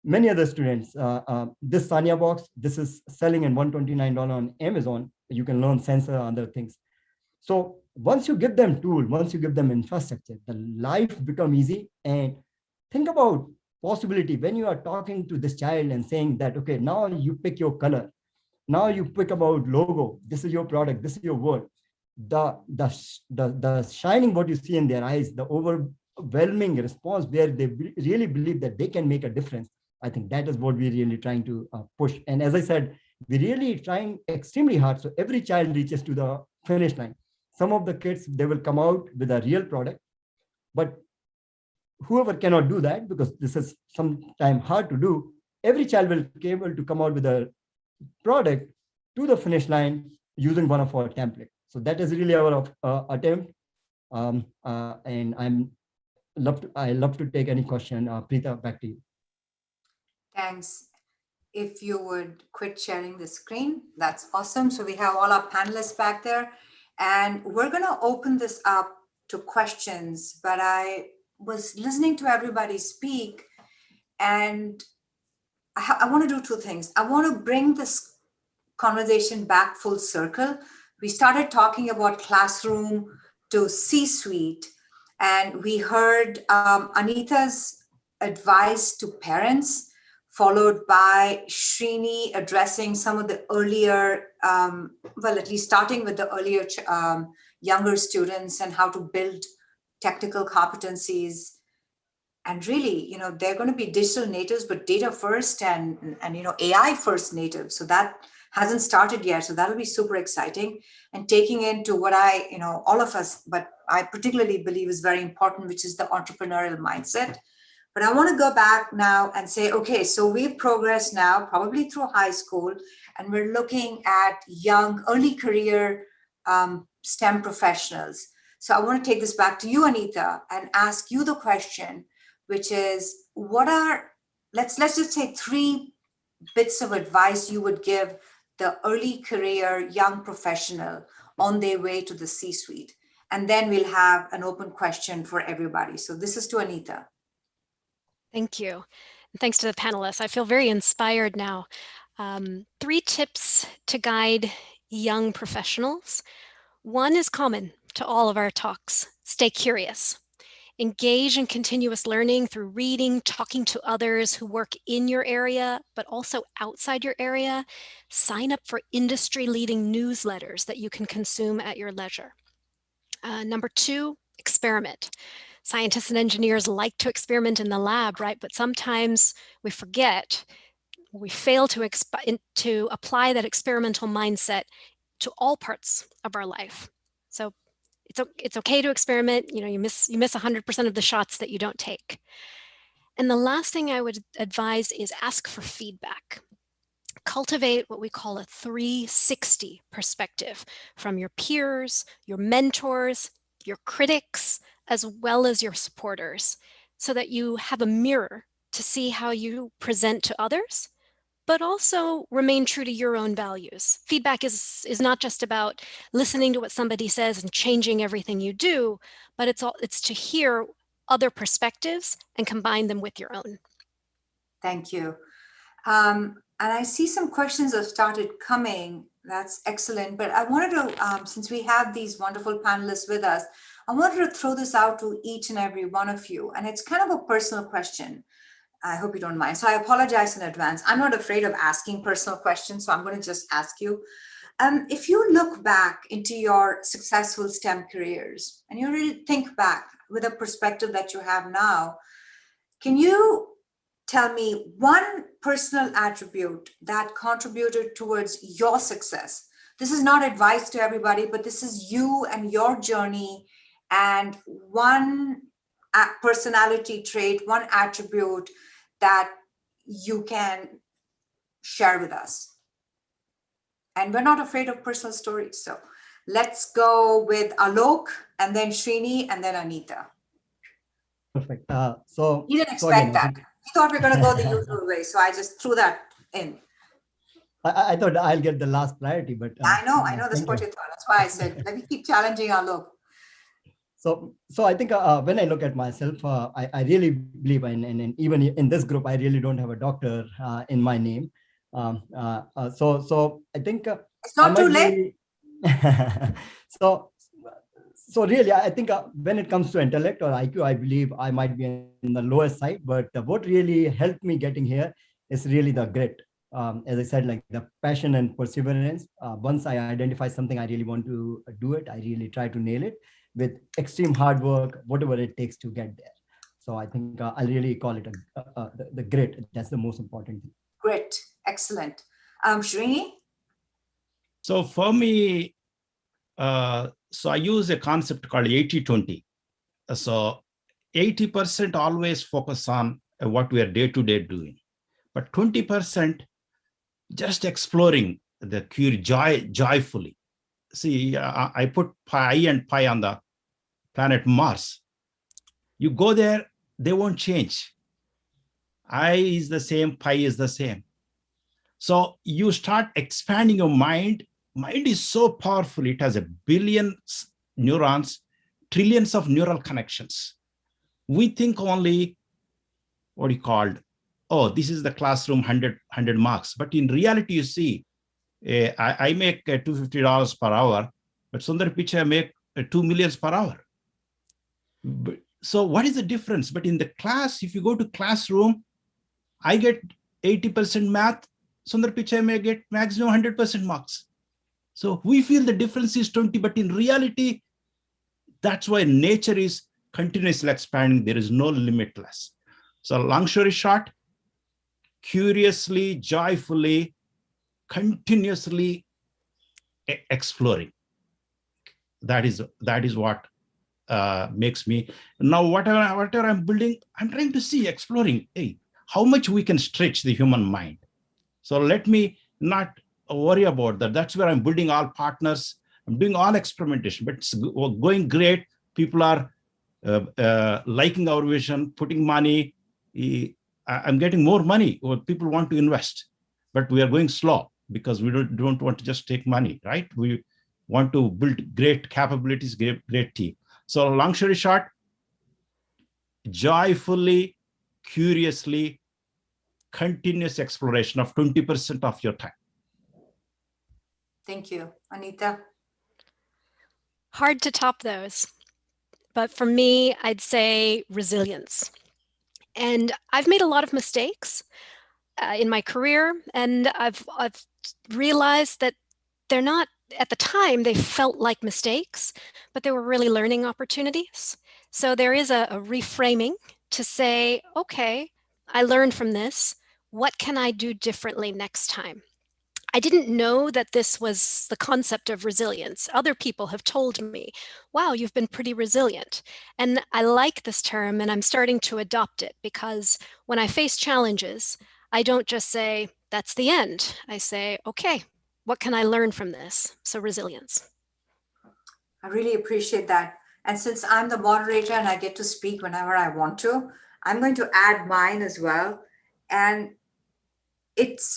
Many other students, this Sanya box, this is selling in $129 on Amazon. You can learn sensor and other things. So once you give them tool, once you give them infrastructure, the life become easy. And think about possibility when you are talking to this child and saying that, okay, now you pick your color. Now you pick about logo. This is your product. This is your word. The shining what you see in their eyes, the overwhelming response where they really believe that they can make a difference. I think that is what we're really trying to push. And as I said, we're really trying extremely hard. So every child reaches to the finish line. Some of the kids, they will come out with a real product, but whoever cannot do that, because this is sometimes hard to do, every child will be able to come out with a product to the finish line using one of our templates. So that is really our attempt. And I love to take any question. Preeta, back to you. Thanks. If you would quit sharing the screen, that's awesome. So we have all our panelists back there, and we're going to open this up to questions. But I was listening to everybody speak, and I want to do 2 things. I want to bring this conversation back full circle. We started talking about classroom to C-suite, and we heard Anita's advice to parents, followed by Srini addressing some of the earlier, well, at least starting with the earlier younger students and how to build technical competencies. And really, they're going to be digital natives, but data first and AI first natives. So that hasn't started yet. So that'll be super exciting. And taking into what all of us, but I particularly believe is very important, which is the entrepreneurial mindset. But I want to go back now and say, okay, so we've progressed now probably through high school, and we're looking at young, early career STEM professionals. So I want to take this back to you, Anita, and ask you the question, which is, what are, let's just say 3 bits of advice you would give the early career young professional on their way to the C-suite. And then we'll have an open question for everybody. So this is to Anita. Thank you. And thanks to the panelists. I feel very inspired now. 3 tips to guide young professionals One is common to all of our talks: stay curious. Engage in continuous learning through reading, talking to others who work in your area, but also outside your area. Sign up for industry-leading newsletters that you can consume at your leisure. Number two, experiment. Scientists and engineers like to experiment in the lab, right? But sometimes we forget, we fail to apply that experimental mindset to all parts of our life. So it's okay to experiment. You miss 100% of the shots that you don't take. And the last thing I would advise is ask for feedback. Cultivate what we call a 360 perspective from your peers, your mentors, your critics, as well as your supporters, so that you have a mirror to see how you present to others, but also remain true to your own values. Feedback is not just about listening to what somebody says and changing everything you do, but it's to hear other perspectives and combine them with your own. Thank you. And I see some questions have started coming. That's excellent. But I wanted to, since we have these wonderful panelists with us, I wanted to throw this out to each and every one of you. And it's kind of a personal question. I hope you don't mind. So I apologize in advance. I'm not afraid of asking personal questions, so I'm going to just ask you. If you look back into your successful STEM careers and you really think back with a perspective that you have now, can you tell me one personal attribute that contributed towards your success? This is not advice to everybody, but this is you and your journey, and one personality trait, one attribute that you can share with us. And we're not afraid of personal stories. So let's go with Alok, and then Srini, and then Anita. Perfect. So you didn't expect that. We thought we were going to go the usual way. So I just threw that in. I thought I'll get the last priority, but I know that's what you thought. That's why I said, let me keep challenging Alok. So I think when I look at myself, I really believe and even in this group, I really don't have a doctor in my name. So I think it's not too late. So really, I think when it comes to intellect or IQ, I believe I might be in the lowest side. But what really helped me getting here is really the grit. As I said, like the passion and perseverance. Once I identify something I really want to do it, I really try to nail it with extreme hard work, whatever it takes to get there. So I think I really call it the grit. That's the most important thing. Grit, excellent. Srini? So for me, so I use a concept called 80-20. So 80% always focus on what we are day-to-day doing, but 20% just exploring the joyfully. See, I put I and pi on the planet Mars. You go there, they won't change. I is the same, pi is the same. So you start expanding your mind. Mind is so powerful. It has a billions neurons, trillions of neural connections. We think only, what you called, oh, this is the classroom, 100 marks. But in reality, you see, I make $250 per hour, but Sundar Pichai make $2 million per hour. So what is the difference? But in the class, if you go to classroom, I get 80% math, Sundar Pichai may get maximum 100% marks. So we feel the difference is 20, but in reality, that's why nature is continuously expanding. There is no limitless. So long story short, curiously, joyfully, continuously exploring. That is what makes me. Now, whatever I'm building, I'm trying to see, exploring, hey, how much we can stretch the human mind. So let me not worry about that. That's where I'm building all partners. I'm doing all experimentation, but it's going great. People are liking our vision, putting money. I'm getting more money. People want to invest, but we are going slow because we don't want to just take money, right? We want to build great capabilities, great team. So long story short, joyfully, curiously, continuous exploration of 20% of your time. Thank you. Anita? Hard to top those. But for me, I'd say resilience. And I've made a lot of mistakes in my career, and I've realized that they're not, at the time, they felt like mistakes, but they were really learning opportunities. So there is a reframing to say, okay, I learned from this. What can I do differently next time? I didn't know that this was the concept of resilience. Other people have told me, wow, you've been pretty resilient. And I like this term, and I'm starting to adopt it because when I face challenges, I don't just say, that's the end. I say, okay, what can I learn from this? So resilience. I really appreciate that. And since I'm the moderator and I get to speak whenever I want to, I'm going to add mine as well. And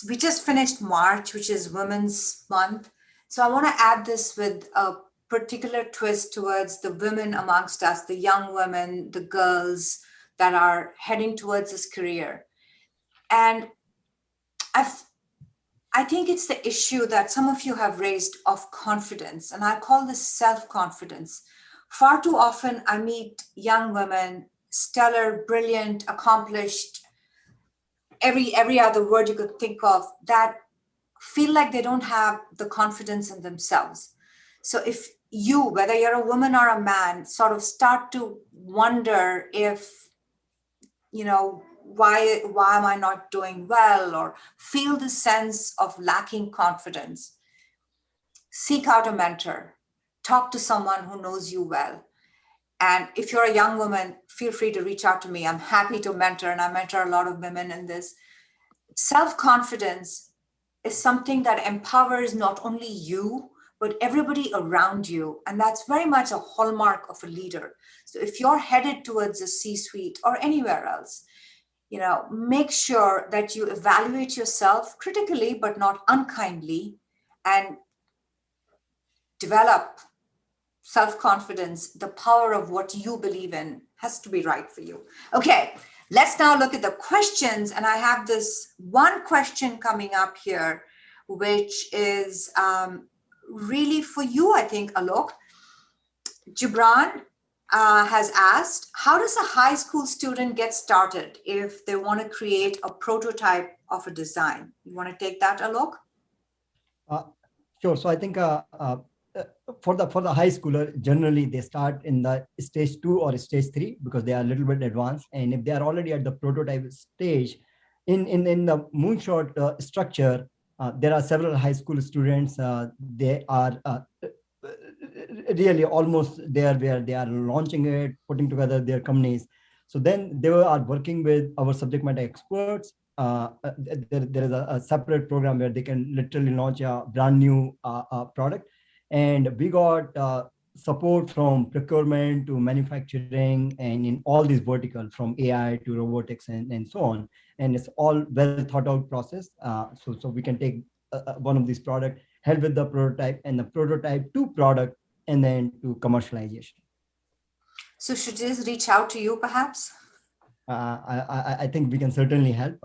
we just finished March, which is Women's Month. So I want to add this with a particular twist towards the women amongst us, the young women, the girls that are heading towards this career. And I think it's the issue that some of you have raised of confidence, and I call this self-confidence. Far too often I meet young women, stellar, brilliant, accomplished, every other word you could think of, that feel like they don't have the confidence in themselves. So if you, whether you're a woman or a man, sort of start to wonder if, why am I not doing well, or feel the sense of lacking confidence, seek out a mentor, talk to someone who knows you well. And if you're a young woman, feel free to reach out to me. I'm happy to mentor, and I mentor a lot of women in this. Self-confidence is something that empowers not only you, but everybody around you. And that's very much a hallmark of a leader. So if you're headed towards a C-suite or anywhere else, make sure that you evaluate yourself critically, but not unkindly, and develop self-confidence. The power of what you believe in has to be right for you. Okay, let's now look at the questions. And I have this one question coming up here, which is really for you, I think, Alok. Gibran has asked, how does a high school student get started if they want to create a prototype of a design? You want to take that, Alok? Sure. So I think for the high schooler, generally they start in the stage 2 or stage 3 because they are a little bit advanced. And if they are already at the prototype stage, in the moonshot structure, there are several high school students. They are really almost there where they are launching it, putting together their companies. So then they are working with our subject matter experts. There is a separate program where they can literally launch a brand new product. And we got support from procurement to manufacturing and in all these verticals, from AI to robotics and so on. And it's all well thought out process. So we can take one of these products, help with the prototype and the prototype to product, and then to commercialization. So should just reach out to you perhaps? I think we can certainly help.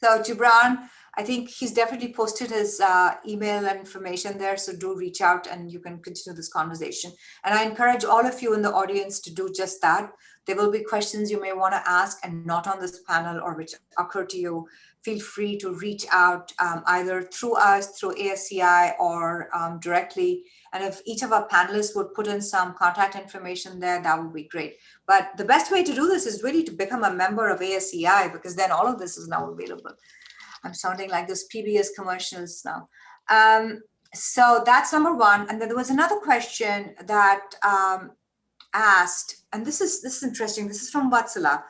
So Gibran, I think he's definitely posted his email and information there. So do reach out and you can continue this conversation. And I encourage all of you in the audience to do just that. There will be questions you may want to ask and not on this panel or which occur to you. Feel free to reach out either through us, through ASCI, or directly. And if each of our panelists would put in some contact information there, that would be great. But the best way to do this is really to become a member of ASCI, because then all of this is now available. I'm sounding like those PBS commercials now. So that's number one. And then there was another question that asked, and this is interesting. This is from Vatsala.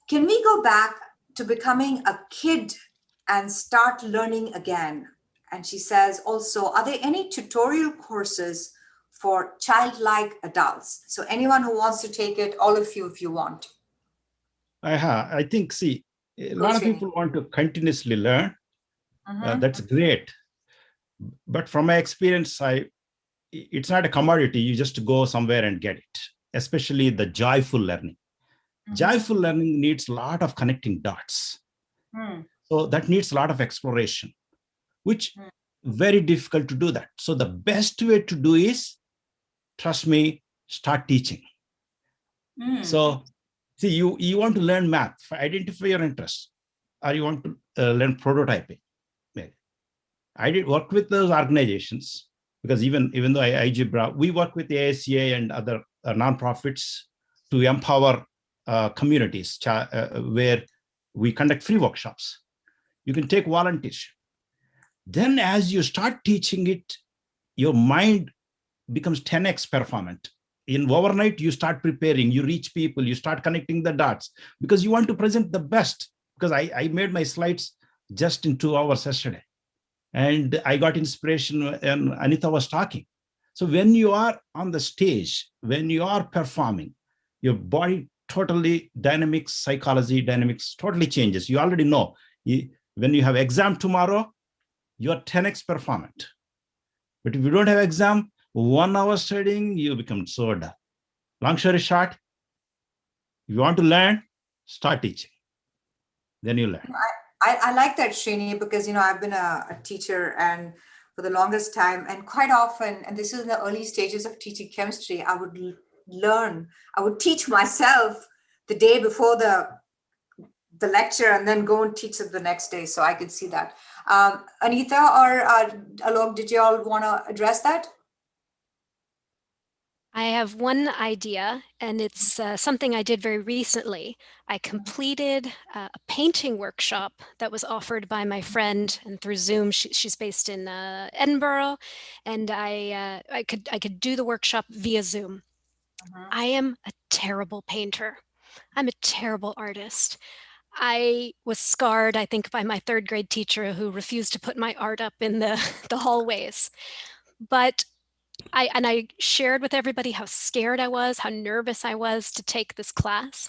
Can we go back to becoming a kid and start learning again? And she says also, are there any tutorial courses for childlike adults? So anyone who wants to take it, all of you, if you want. I think, see, a lot of people want to continuously learn. That's great. But from my experience, it's not a commodity. You just go somewhere and get it, especially the joyful learning. Joyful learning needs a lot of connecting dots. So that needs a lot of exploration, which very difficult to do that. So the best way to do is trust me, start teaching. So see, you want to learn math, identify your interests, or you want to learn prototyping. I did work with those organizations because even though iGebra, we work with the ASCA and other nonprofits to empower communities where we conduct free workshops. You can take volunteers. Then as you start teaching it, your mind becomes 10x performant. In overnight, you start preparing, you reach people, you start connecting the dots because you want to present the best. Because I made my slides just in 2 hours yesterday. And I got inspiration when Anita was talking. So when you are on the stage, when you are performing, your body totally dynamics, psychology dynamics totally changes. You already know. When you have exam tomorrow, you are 10x performant. But if you don't have exam, 1 hour studying, you become so dull. Long story short, if you want to learn, start teaching. Then you learn. I like that, Srini, because, I've been a teacher and for the longest time, and quite often, and this is in the early stages of teaching chemistry, I would teach myself the day before the lecture and then go and teach it the next day. So I could see that. Anita or Alok, did you all want to address that? I have one idea, and it's something I did very recently. I completed a painting workshop that was offered by my friend, and through Zoom. She's based in Edinburgh, and I could do the workshop via Zoom. I am a terrible painter. I'm a terrible artist. I was scarred, I think, by my 3rd grade teacher who refused to put my art up in the hallways. But I shared with everybody how scared I was, how nervous I was to take this class.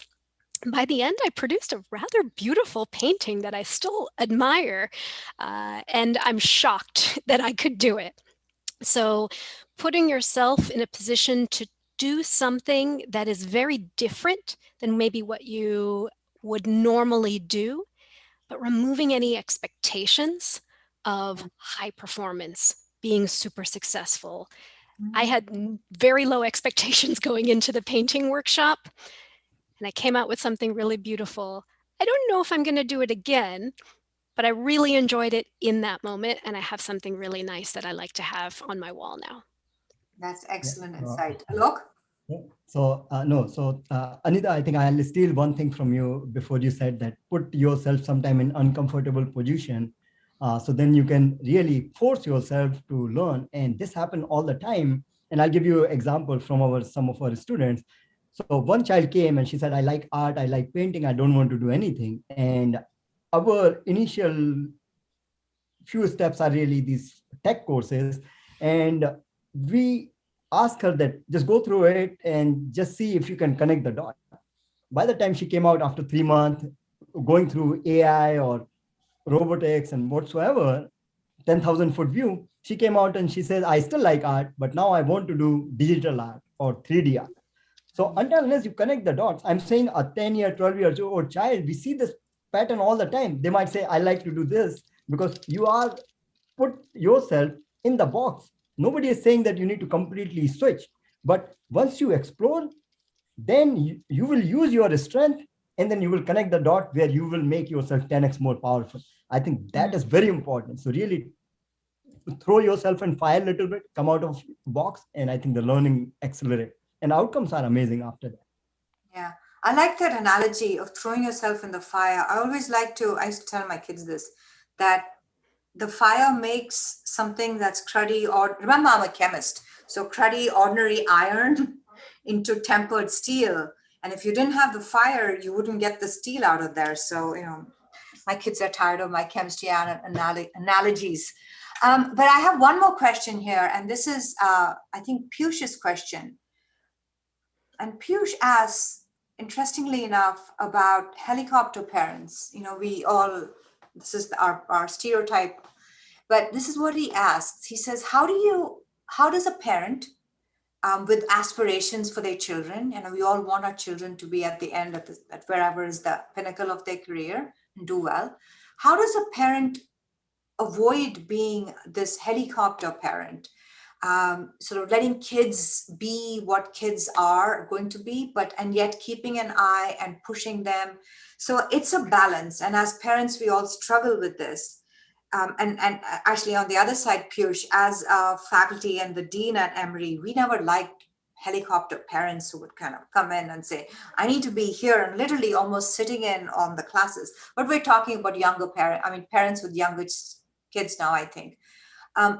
By the end, I produced a rather beautiful painting that I still admire, and I'm shocked that I could do it. So putting yourself in a position to do something that is very different than maybe what you would normally do, but removing any expectations of high performance, being super successful. I had very low expectations going into the painting workshop, and I came out with something really beautiful. I don't know if I'm going to do it again, but I really enjoyed it in that moment, and I have something really nice that I like to have on my wall now. That's excellent insight. Alok? So Anita, I think I'll steal one thing from you before you said that put yourself sometime in uncomfortable position. So then you can really force yourself to learn. And this happens all the time. And I'll give you an example from some of our students. So one child came and she said, I like art, I like painting, I don't want to do anything. And our initial few steps are really these tech courses. And we ask her that just go through it and just see if you can connect the dot. By the time she came out after 3 months, going through AI or robotics and whatsoever, 10,000-foot view, she came out and she says, I still like art, but now I want to do digital art or 3D art. So until unless you connect the dots, I'm saying a 10-year, 12-year-old child, we see this pattern all the time. They might say, I like to do this because you are put yourself in the box. Nobody is saying that you need to completely switch. But once you explore, then you will use your strength and then you will connect the dot where you will make yourself 10x more powerful. I think that is very important. So really throw yourself in fire a little bit, come out of the box, and I think the learning accelerate. And outcomes are amazing after that. Yeah, I like that analogy of throwing yourself in the fire. I used to tell my kids this, that the fire makes something that's cruddy, or remember, I'm a chemist. So cruddy, ordinary iron into tempered steel. And if you didn't have the fire, you wouldn't get the steel out of there. So, my kids are tired of my chemistry analogies. But I have one more question here. And this is, I think, Piyush's question. And Piyush asks, interestingly enough, about helicopter parents. This is our stereotype, but this is what he asks. He says, how does a parent with aspirations for their children, we all want our children to be at the end at wherever is the pinnacle of their career and do well. How does a parent avoid being this helicopter parent? sort of letting kids be what kids are going to be, and yet keeping an eye and pushing them. So it's a balance. And as parents, we all struggle with this. And actually on the other side, Piyush, as a faculty and the dean at Emory, we never liked helicopter parents who would kind of come in and say, I need to be here, and literally almost sitting in on the classes. But we're talking about parents with younger kids now, I think.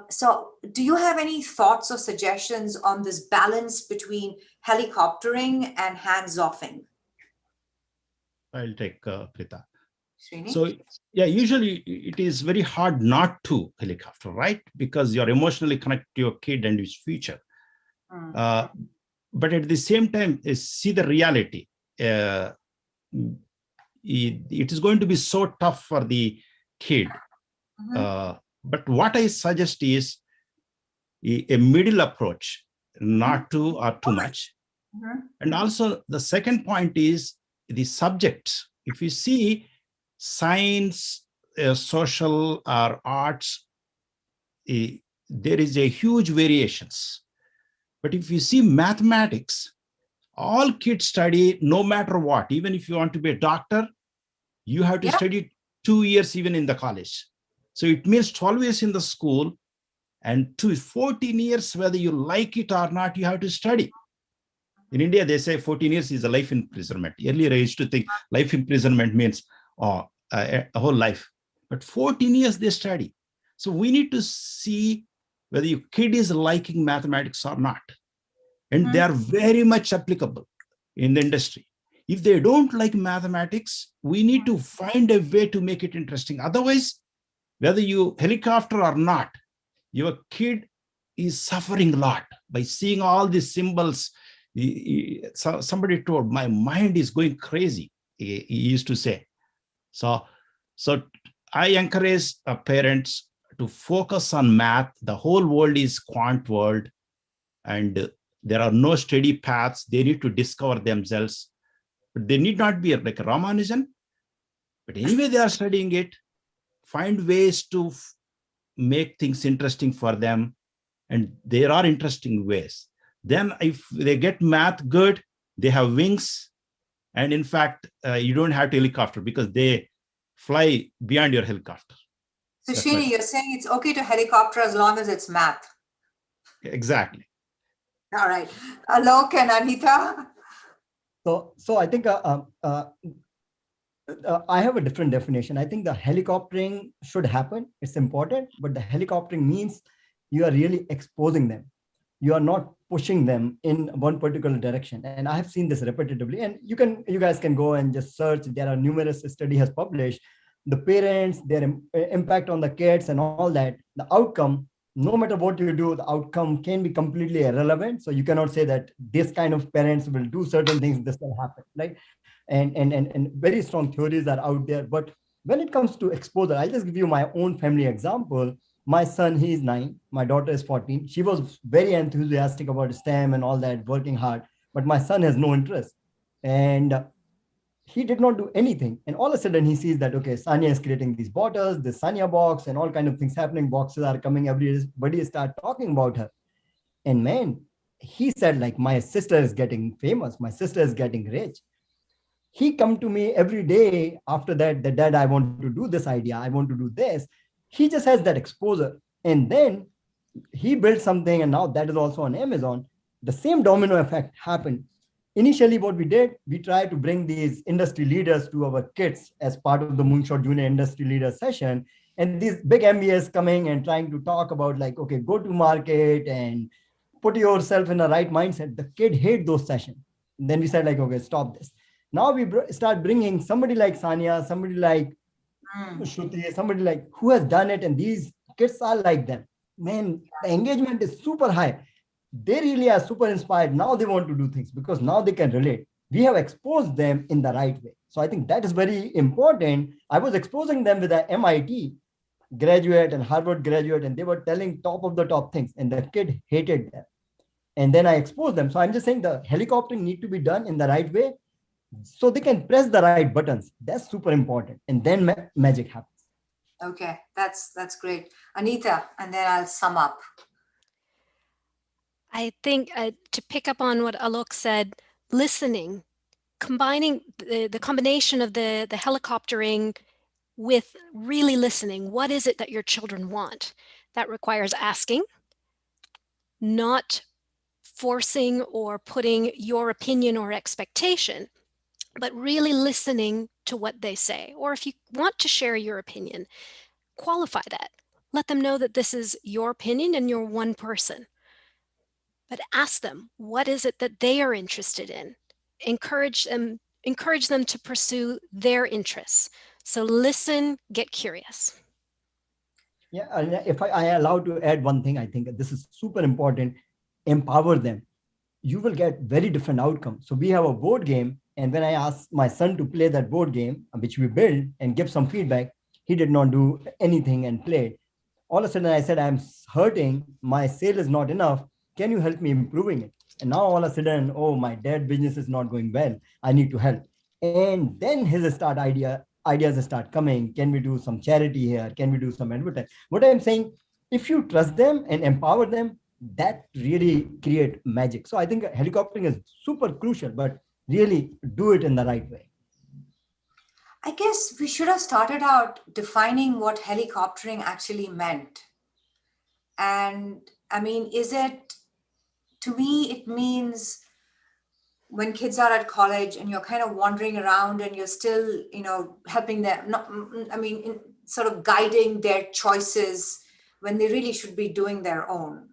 So do you have any thoughts or suggestions on this balance between helicoptering and hands-offing? I'll take Prita. Srini? So yeah, usually it is very hard not to helicopter, right? Because you're emotionally connected to your kid and his future. But at the same time, see the reality. It is going to be so tough for the kid. But what I suggest is a middle approach, not too or too much. And also the second point is the subjects. If you see science, social or arts, there is a huge variations. But if you see mathematics, all kids study no matter what. Even if you want to be a doctor, you have to study 2 years even in the college. So it means 12 years in the school and 14 years, whether you like it or not, you have to study. In India, they say 14 years is a life imprisonment. Earlier, I used to think life imprisonment means a whole life. But 14 years they study. So we need to see whether your kid is liking mathematics or not. And they are very much applicable in the industry. If they don't like mathematics, we need to find a way to make it interesting. Otherwise, whether you helicopter or not, your kid is suffering a lot by seeing all these symbols. Somebody told, my mind is going crazy, he used to say. So I encourage parents to focus on math. The whole world is quant world, and there are no steady paths. They need to discover themselves. But they need not be like a Ramanujan. But anyway, they are studying it. Find ways to make things interesting for them. And there are interesting ways. Then if they get math good, they have wings. And in fact, you don't have to helicopter because they fly beyond your helicopter. So Srini, you're saying it's okay to helicopter as long as it's math. Exactly. All right. Alok and Anita? So I think I have a different definition. I think the helicoptering should happen. It's important, but the helicoptering means you are really exposing them. You are not pushing them in one particular direction. And I have seen this repetitively. And you guys can go and just search. There are numerous studies has published the parents, their impact on the kids and all that. The outcome, no matter what you do, the outcome can be completely irrelevant. So you cannot say that this kind of parents will do certain things, this will happen, right? And very strong theories are out there. But when it comes to exposure, I'll just give you my own family example. My son, he is 9. My daughter is 14. She was very enthusiastic about STEM and all that, working hard. But my son has no interest. And he did not do anything. And all of a sudden he sees that, okay, Sanya is creating these bottles, this Sanya box and all kind of things happening. Boxes are coming, everybody start talking about her. And man, he said like, my sister is getting famous. My sister is getting rich. He come to me every day after that, Dad, I want to do this idea. I want to do this. He just has that exposure. And then he built something and now that is also on Amazon. The same domino effect happened. Initially, what we did, we tried to bring these industry leaders to our kids as part of the Moonshot Junior Industry Leaders session. And these big MBAs coming and trying to talk about like, okay, go to market and put yourself in the right mindset. The kid hate those sessions. And then we said like, okay, stop this. Now we start bringing somebody like Sanya, somebody like Shruti, somebody like who has done it. And these kids are like them. Man, the engagement is super high. They really are super inspired. Now they want to do things because now they can relate. We have exposed them in the right way. So I think that is very important. I was exposing them with an MIT graduate and Harvard graduate, and they were telling top of the top things, and the kid hated them. And then I exposed them. So I'm just saying the helicoptering need to be done in the right way so they can press the right buttons. That's super important. And then magic happens. Okay, that's great. Anita, and then I'll sum up. I think to pick up on what Alok said, listening, combining the combination of the helicoptering with really listening. What is it that your children want? That requires asking, not forcing or putting your opinion or expectation, but really listening to what they say. Or if you want to share your opinion, qualify that. Let them know that this is your opinion and you're one person. But ask them, what is it that they are interested in? Encourage them to pursue their interests. So listen, get curious. Yeah, and if I allow to add one thing, I think this is super important. Empower them. You will get very different outcomes. So we have a board game, and when I asked my son to play that board game, which we built, and give some feedback, he did not do anything and played. All of a sudden I said, I'm hurting, my sale is not enough. Can you help me improving it? And now all of a sudden, oh, my dad business is not going well. I need to help. And then his ideas start coming. Can we do some charity here? Can we do some advertising? What I'm saying, if you trust them and empower them, that really create magic. So I think helicoptering is super crucial, but really do it in the right way. I guess we should have started out defining what helicoptering actually meant. And I mean, to me, it means when kids are at college and you're kind of wandering around and you're still, helping them, sort of guiding their choices when they really should be doing their own.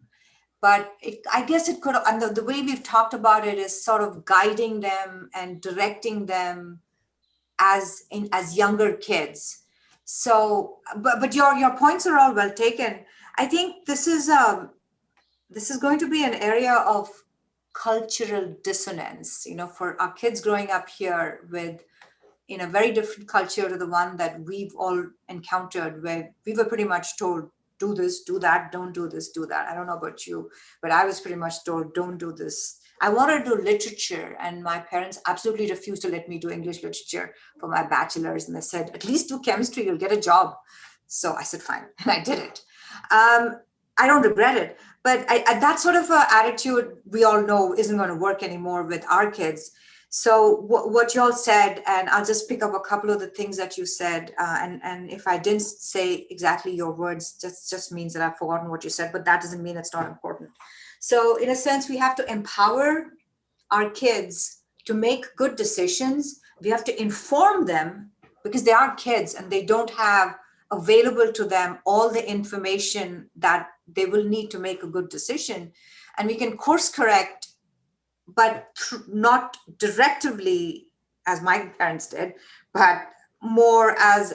But I guess it could, and the way we've talked about it is sort of guiding them and directing them as younger kids. So, but your points are all well taken. I think this is going to be an area of cultural dissonance, for our kids growing up here in a very different culture to the one that we've all encountered, where we were pretty much told, do this, do that, don't do this, do that. I don't know about you, but I was pretty much told, don't do this. I wanted to do literature, and my parents absolutely refused to let me do English literature for my bachelor's. And they said, at least do chemistry, you'll get a job. So I said, fine, and I did it. I don't regret it, but that sort of attitude we all know isn't going to work anymore with our kids. So what you all said, and I'll just pick up a couple of the things that you said, and if I didn't say exactly your words, just means that I've forgotten what you said, but that doesn't mean it's not important. So in a sense, we have to empower our kids to make good decisions. We have to inform them because they are kids and they don't have available to them all the information that they will need to make a good decision. And we can course correct, but not directively as my parents did, but more as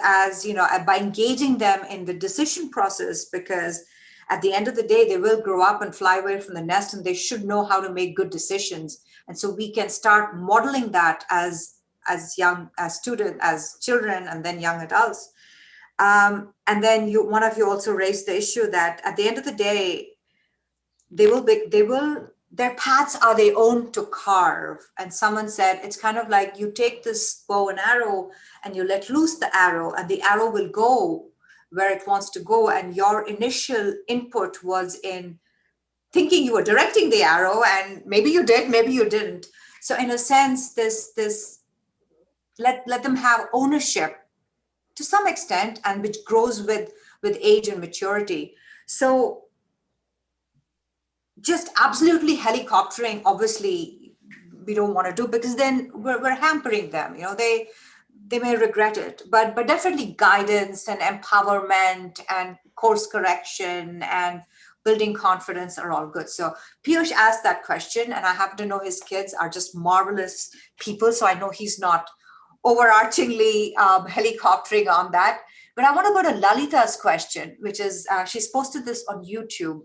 by engaging them in the decision process, because at the end of the day, they will grow up and fly away from the nest, and they should know how to make good decisions. And so we can start modeling that as children, and then young adults. And then one of you also raised the issue that at the end of the day, their paths are their own to carve. And someone said, it's kind of like you take this bow and arrow and you let loose the arrow, and the arrow will go where it wants to go. And your initial input was in thinking you were directing the arrow, and maybe you did, maybe you didn't. So in a sense, this let them have ownership to some extent, and which grows with age and maturity. So just absolutely helicoptering, obviously, we don't want to do, because then we're hampering them. They may regret it, but definitely guidance and empowerment and course correction and building confidence are all good. So Piyush asked that question, and I happen to know his kids are just marvelous people. So I know he's not overarchingly helicoptering on that. But I want to go to Lalita's question, which is, she's posted this on YouTube.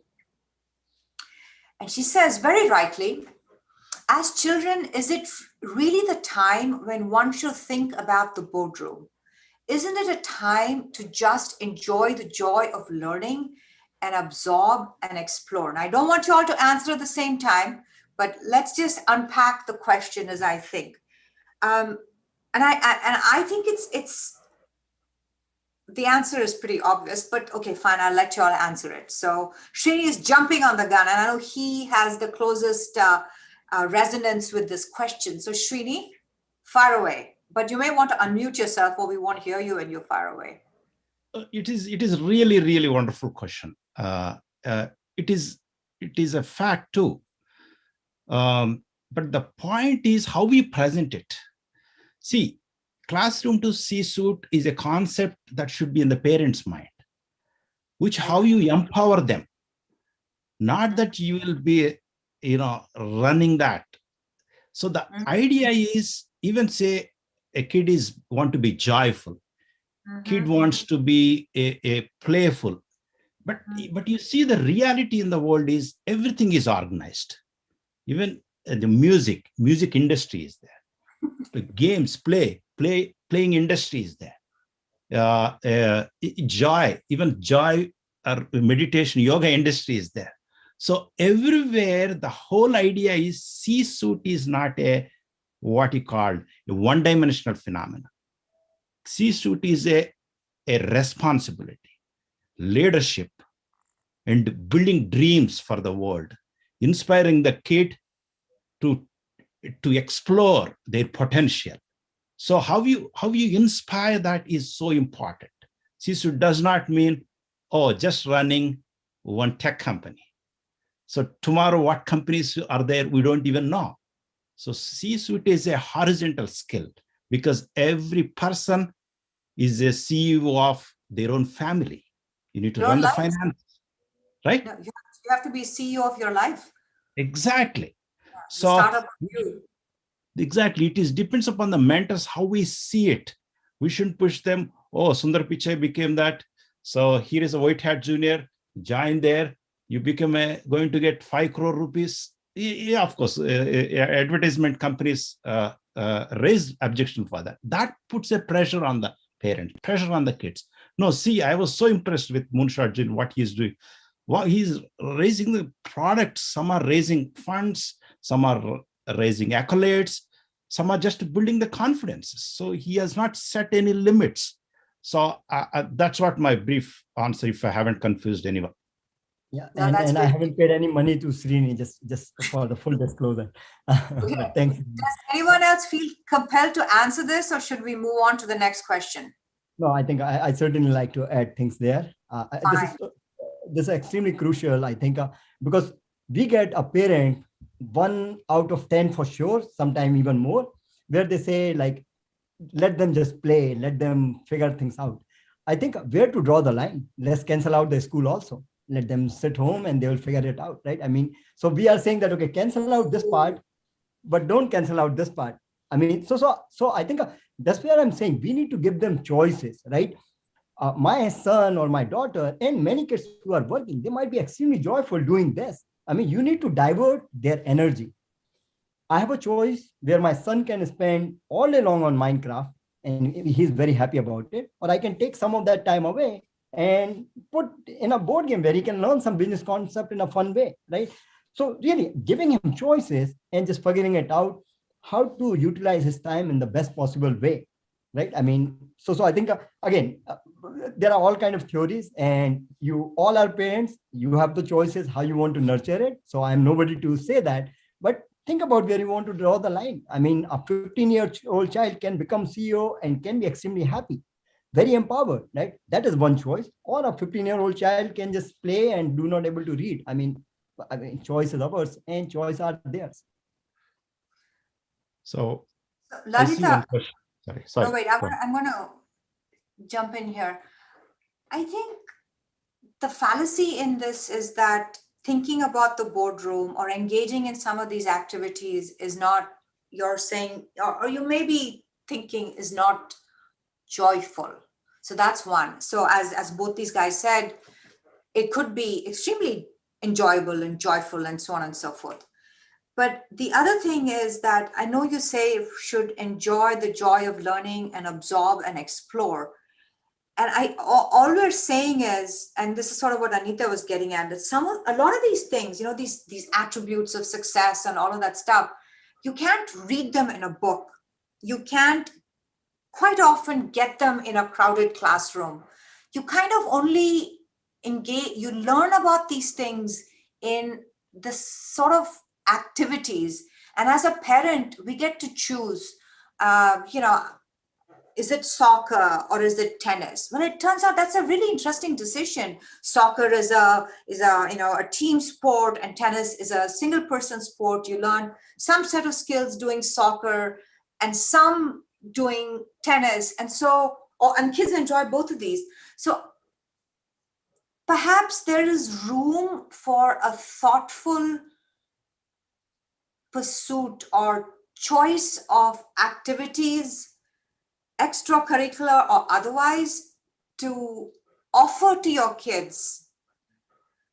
And she says, very rightly, as children, is it really the time when one should think about the boardroom? Isn't it a time to just enjoy the joy of learning and absorb and explore? And I don't want you all to answer at the same time, but let's just unpack the question as I think. And I think it's the answer is pretty obvious, but okay, fine, I'll let you all answer it. So Srini is jumping on the gun, and I know he has the closest resonance with this question. So Srini, far away, but you may want to unmute yourself or we won't hear you when you're far away. It is really wonderful question. It is a fact too. But the point is how we present it. See, classroom to C-suite is a concept that should be in the parents' mind, which how you empower them. Not that you will be, running that. So the idea is, even say a kid want to be joyful, kid wants to be a playful, but you see the reality in the world is everything is organized. Even the music industry is there. The games, playing industry is there. Joy or meditation, yoga industry is there. So everywhere, the whole idea is C-suite is not a what you call a one-dimensional phenomenon. C-suite is a responsibility, leadership, and building dreams for the world, inspiring the kid to explore their potential. So how you inspire that is so important. C-suite does not mean, just running one tech company. So tomorrow, what companies are there? We don't even know. So C-suite is a horizontal skill because every person is a CEO of their own family. You need to run the finance, right? No, you have to be CEO of your life. Exactly. Yeah, so startup you. Exactly. It depends upon the mentors, how we see it. We shouldn't push them. Oh, Sundar Pichai became that. So here is a white hat junior, join there. You become going to get 5 crore rupees. Yeah, of course, advertisement companies raise objection for that. That puts a pressure on the parent, pressure on the kids. No, see, I was so impressed with Moonshot Jin, what he's doing. Well, he's raising the products. Some are raising funds. Some are raising accolades. Some are just building the confidence. So he has not set any limits. So that's what my brief answer, if I haven't confused anyone. Yeah, and I haven't paid any money to Srini, just for the full disclosure. Okay. But thanks. Does anyone else feel compelled to answer this, or should we move on to the next question? No, I think I certainly like to add things there. This is extremely crucial, I think, because we get a parent 1 out of 10 for sure, sometimes even more, where they say like, let them just play, let them figure things out. I think where to draw the line? Let's cancel out the school also. Let them sit home and they will figure it out, right? I mean, so we are saying that, okay, cancel out this part, but don't cancel out this part. I mean, so I think that's where I'm saying we need to give them choices, right? My son or my daughter and many kids who are working, they might be extremely joyful doing this. I mean, you need to divert their energy. I have a choice where my son can spend all day long on Minecraft and he's very happy about it. Or I can take some of that time away and put in a board game where he can learn some business concept in a fun way, right? So really giving him choices and just figuring it out how to utilize his time in the best possible way, right? I mean, so I think, again, there are all kinds of theories and you all are parents, you have the choices how you want to nurture it. So I'm nobody to say that, but think about where you want to draw the line. I mean, a 15-year-old child can become CEO and can be extremely happy, very empowered, right? That is one choice. Or a 15-year-old child can just play and do not able to read. I mean, choice is ours and choice are theirs. So Lalita, sorry. No, wait, I'm going to jump in here. I think the fallacy in this is that thinking about the boardroom or engaging in some of these activities is not, you're saying, or you may be thinking is not joyful. So that's one. So as both these guys said, it could be extremely enjoyable and joyful and so on and so forth. But the other thing is that I know you say should enjoy the joy of learning and absorb and explore. And all we're saying is, and this is sort of what Anita was getting at, that a lot of these things, these attributes of success and all of that stuff, you can't read them in a book. You can't quite often get them in a crowded classroom. you kind of only engage, you learn about these things in the sort of activities. And as a parent, we get to choose, is it soccer or is it tennis? Well, it turns out that's a really interesting decision. Soccer is a team sport, and tennis is a single person sport. You learn some set of skills doing soccer and some doing tennis, and kids enjoy both of these. So perhaps there is room for a thoughtful pursuit or choice of activities, extracurricular or otherwise, to offer to your kids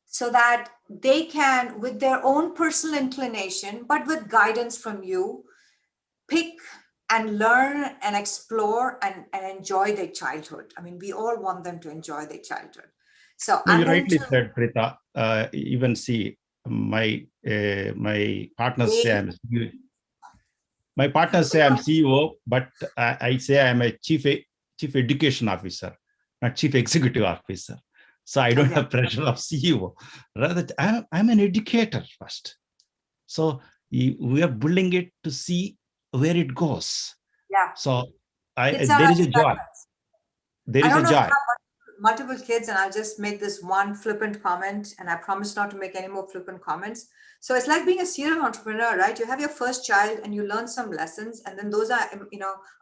so that they can, with their own personal inclination, but with guidance from you, pick and learn and explore and enjoy their childhood. I mean, we all want them to enjoy their childhood. So no, you rightly said, Preeta. Even see my partners say I'm CEO, but I say I'm a chief education officer, not chief executive officer. So I don't have pressure of CEO. Rather, I'm an educator first. So we are building it to see where it goes. Yeah. So there is a joy. There is a joy. Multiple kids, and I'll just make this one flippant comment, and I promise not to make any more flippant comments. So it's like being a serial entrepreneur, right? You have your first child and you learn some lessons, and then those are,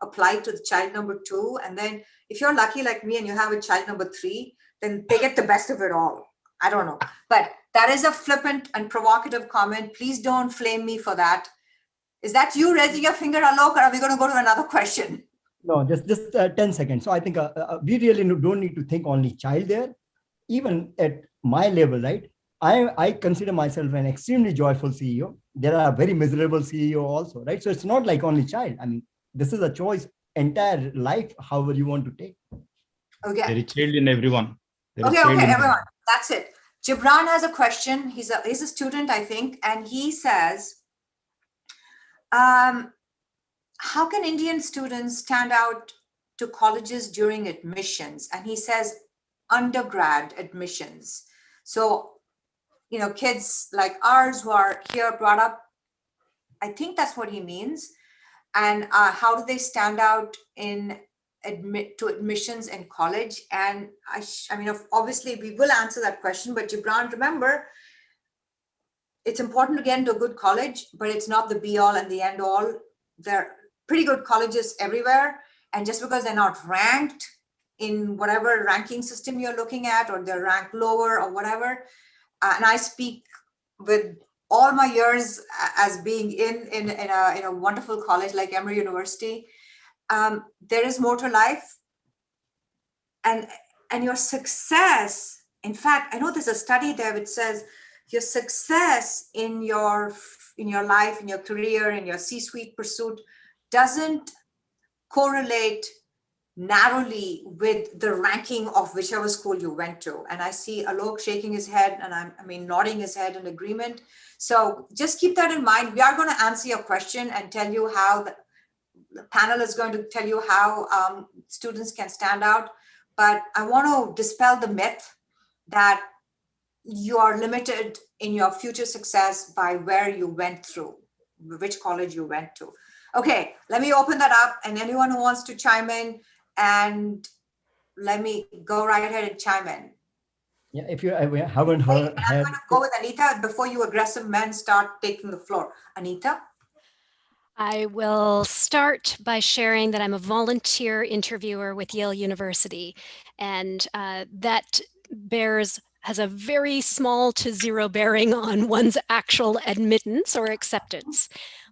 applied to the child number 2. And then if you're lucky like me and you have a child number 3, then they get the best of it all. I don't know. But that is a flippant and provocative comment. Please don't flame me for that. Is that you raising your finger, Alok, or are we going to go to another question? No, just 10 seconds. So I think we really don't need to think only child there. Even at my level, right? I consider myself an extremely joyful CEO. There are very miserable CEO also, right? So it's not like only child. I mean, this is a choice, entire life, however you want to take. Okay. There is child in everyone. Okay, everyone. That's it. Gibran has a question. He's a student, I think, and he says, how can Indian students stand out to colleges during admissions? And he says undergrad admissions. So, kids like ours who are here brought up, I think that's what he means. And how do they stand out in admissions in college? And I mean, obviously we will answer that question, but Gibran, remember, it's important to get into a good college, but it's not the be all and the end all. There are pretty good colleges everywhere. And just because they're not ranked in whatever ranking system you're looking at, or they're ranked lower or whatever, and I speak with all my years as being in a wonderful college like Emory University, there is more to life. And your success, in fact, I know there's a study there which says your success in your life, in your career, in your C-suite pursuit doesn't correlate narrowly with the ranking of whichever school you went to. And I see Alok shaking his head, and nodding his head in agreement. So just keep that in mind. We are going to answer your question and tell you how the panel is going to tell you how students can stand out. But I want to dispel the myth that you are limited in your future success by where you went through, which college you went to. Okay, let me open that up, and anyone who wants to chime in, and let me go right ahead and chime in. Yeah, if you haven't heard. I'm going to go with Anita before you aggressive men start taking the floor. Anita? I will start by sharing that I'm a volunteer interviewer with Yale University, and that has a very small to zero bearing on one's actual admittance or acceptance.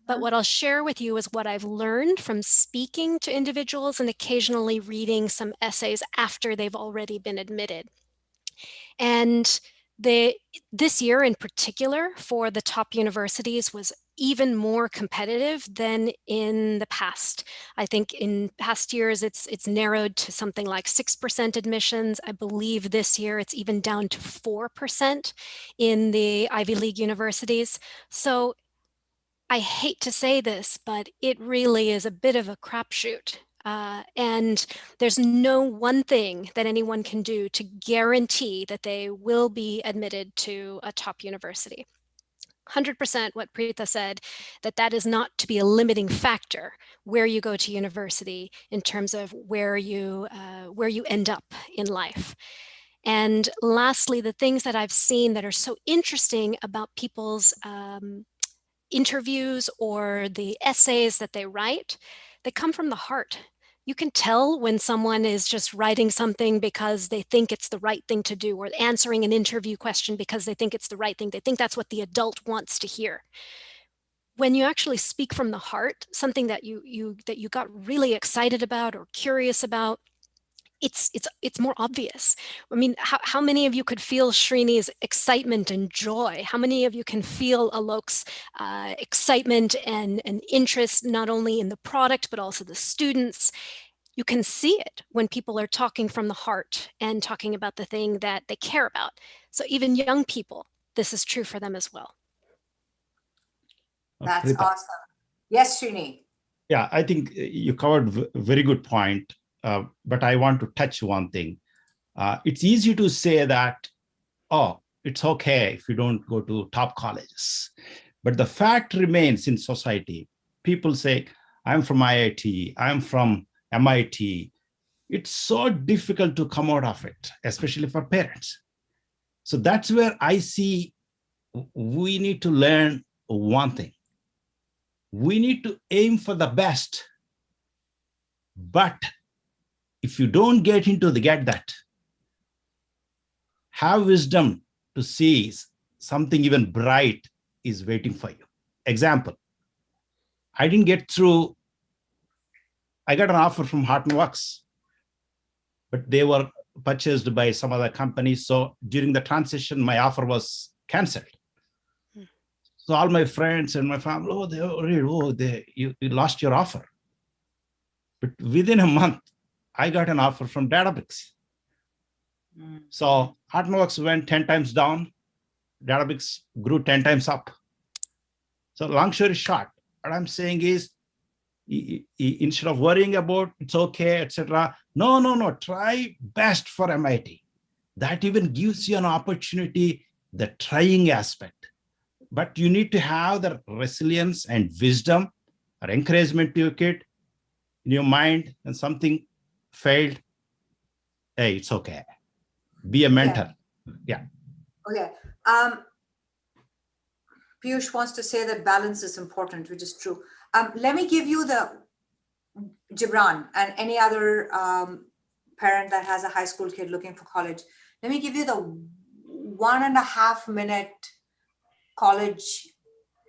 But what I'll share with you is what I've learned from speaking to individuals and occasionally reading some essays after they've already been admitted. And this year in particular for the top universities was even more competitive than in the past. I think in past years it's narrowed to something like 6% admissions. I believe this year it's even down to 4% in the Ivy League universities. So I hate to say this, but it really is a bit of a crapshoot. And there's no one thing that anyone can do to guarantee that they will be admitted to a top university. 100% what Preetha said, that is not to be a limiting factor where you go to university in terms of where you end up in life. And lastly, the things that I've seen that are so interesting about people's interviews or the essays that they write, they come from the heart. You can tell when someone is just writing something because they think it's the right thing to do, or answering an interview question because they think it's the right thing. They think that's what the adult wants to hear. When you actually speak from the heart, something that you got really excited about or curious about, it's more obvious. I mean, how many of you could feel Srini's excitement and joy? How many of you can feel Alok's excitement and interest, not only in the product, but also the students? You can see it when people are talking from the heart and talking about the thing that they care about. So even young people, this is true for them as well. That's awesome. Yes, Srini. Yeah, I think you covered a very good point. But I want to touch one thing. It's easy to say that, oh, it's okay if you don't go to top colleges. But the fact remains in society. People say, I'm from IIT, I'm from MIT. It's so difficult to come out of it, especially for parents. So that's where I see we need to learn one thing. We need to aim for the best. But if you don't get that, have wisdom to see something even bright is waiting for you. Example, I didn't get through, I got an offer from Hortonworks, but they were purchased by some other company. So during the transition, my offer was canceled. So all my friends and my family, you lost your offer. But within a month, I got an offer from Databricks. So Hortonworks went 10 times down, Databricks grew 10 times up. So long story short, what I'm saying is, instead of worrying about it's okay, etc., no, try best for MIT. That even gives you an opportunity, the trying aspect. But you need to have the resilience and wisdom or encouragement to your kid in your mind, and something failed, hey, it's okay. Be a mentor. Yeah. Okay. Piyush wants to say that balance is important, which is true. Let me give you the Gibran and any other parent that has a high school kid looking for college. Let me give you the 1.5 minute college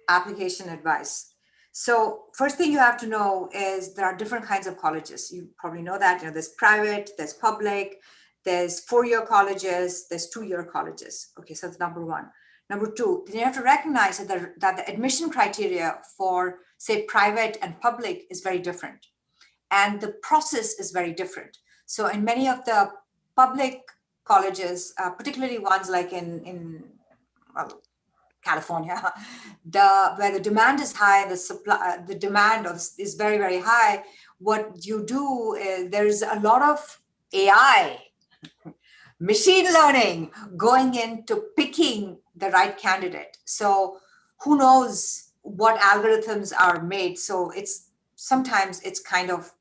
application advice. So first thing you have to know is there are different kinds of colleges. You probably know that. There's private, there's public, there's 4-year colleges, there's 2-year colleges. Okay, so that's number one. Number two, then you have to recognize that the admission criteria for, say, private and public is very different. And the process is very different. So in many of the public colleges, particularly ones like in California, where the demand is high, the demand is very, very high. What you do is there's a lot of AI, machine learning going into picking the right candidate. So who knows what algorithms are made? So sometimes it's kind of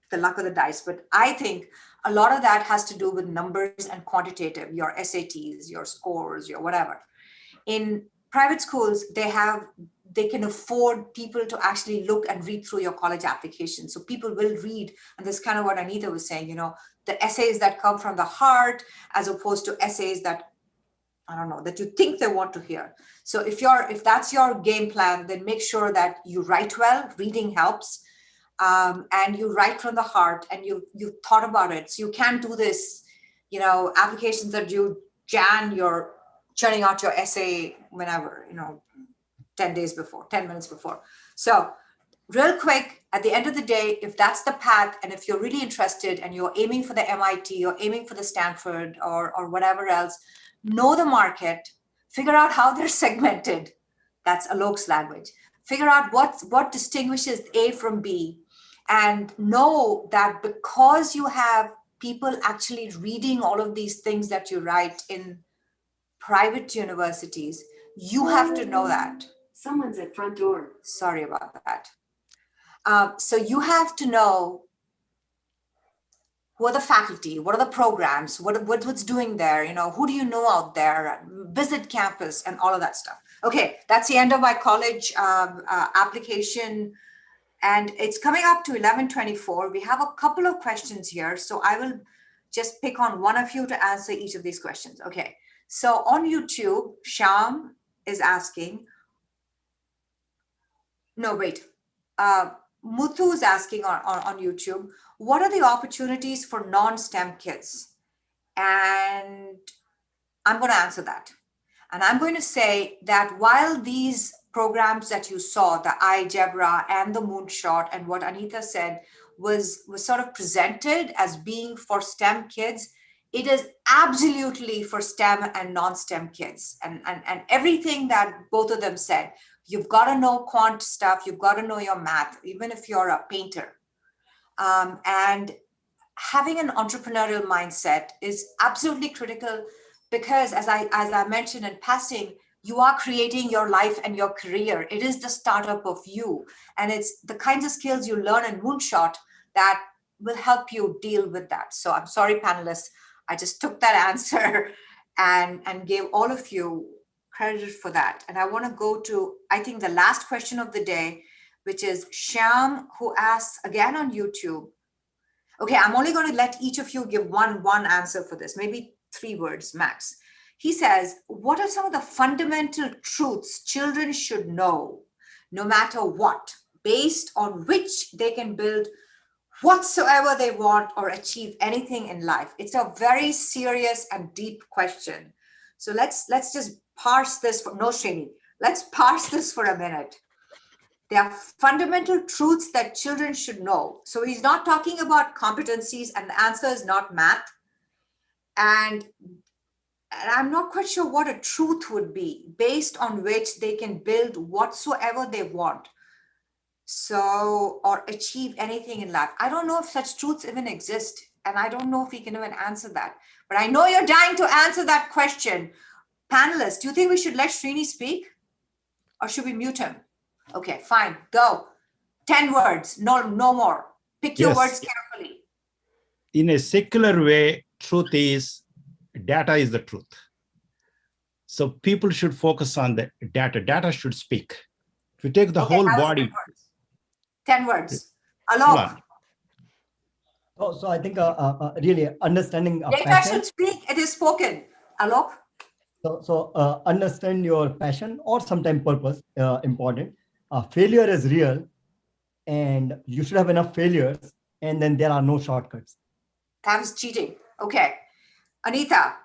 the luck of the dice. But I think a lot of that has to do with numbers and quantitative, your SATs, your scores, your whatever. In private schools, they can afford people to actually look and read through your college application. So people will read, and that's kind of what Anita was saying, the essays that come from the heart, as opposed to essays that, I don't know, that you think they want to hear. So if that's your game plan, then make sure that you write well, reading helps, and you write from the heart, and you've thought about it. So you can't do this, applications that you you're churning out your essay whenever, 10 days before, 10 minutes before. So real quick, at the end of the day, if that's the path, and if you're really interested and you're aiming for the MIT, you're aiming for the Stanford or whatever else, know the market, figure out how they're segmented. That's Alok's language. Figure out what distinguishes A from B, and know that because you have people actually reading all of these things that you write in private universities, you have to know that. Someone's at front door. Sorry about that. So you have to know who are the faculty, what are the programs, what's doing there, who do you know out there, visit campus and all of that stuff. Okay, that's the end of my college application, and it's coming up to 11:24. We have a couple of questions here, so I will just pick on one of you to answer each of these questions. Okay, so on YouTube, Shyam is asking, no, wait. Muthu is asking on YouTube, what are the opportunities for non-STEM kids? And I'm going to answer that. And I'm going to say that while these programs that you saw, the iGebra and the Moonshot and what Anita said was sort of presented as being for STEM kids, it is absolutely for STEM and non-STEM kids. And everything that both of them said, you've got to know quant stuff. You've got to know your math, even if you're a painter. And having an entrepreneurial mindset is absolutely critical because, as I mentioned in passing, you are creating your life and your career. It is the startup of you. And it's the kinds of skills you learn in Moonshot that will help you deal with that. So I'm sorry, panelists. I just took that answer and gave all of you credit for that. And I want to go to, I think, the last question of the day, which is Shyam, who asks again on YouTube. Okay, I'm only going to let each of you give one answer for this, maybe 3 words max. He says, what are some of the fundamental truths children should know, no matter what, based on which they can build whatsoever they want or achieve anything in life? It's a very serious and deep question. So let's just parse this for, no, Srini, let's parse this for a minute. There are fundamental truths that children should know. So he's not talking about competencies, and the answer is not math. And I'm not quite sure what a truth would be based on which they can build whatsoever they want. So, or achieve anything in life. I don't know if such truths even exist. And I don't know if we can even answer that. But I know you're dying to answer that question. Panelists, do you think we should let Srini speak? Or should we mute him? Okay, fine, go. 10 words, no more. Pick your words carefully. In a secular way, truth is, data is the truth. So people should focus on the data. Data should speak. If you take the whole body. 10 words. Alok. So I think really understanding a data passion. should speak, it is spoken. Alok. So understand your passion or sometimes purpose, important. Failure is real and you should have enough failures, and then there are no shortcuts. That was cheating. Okay. Anita.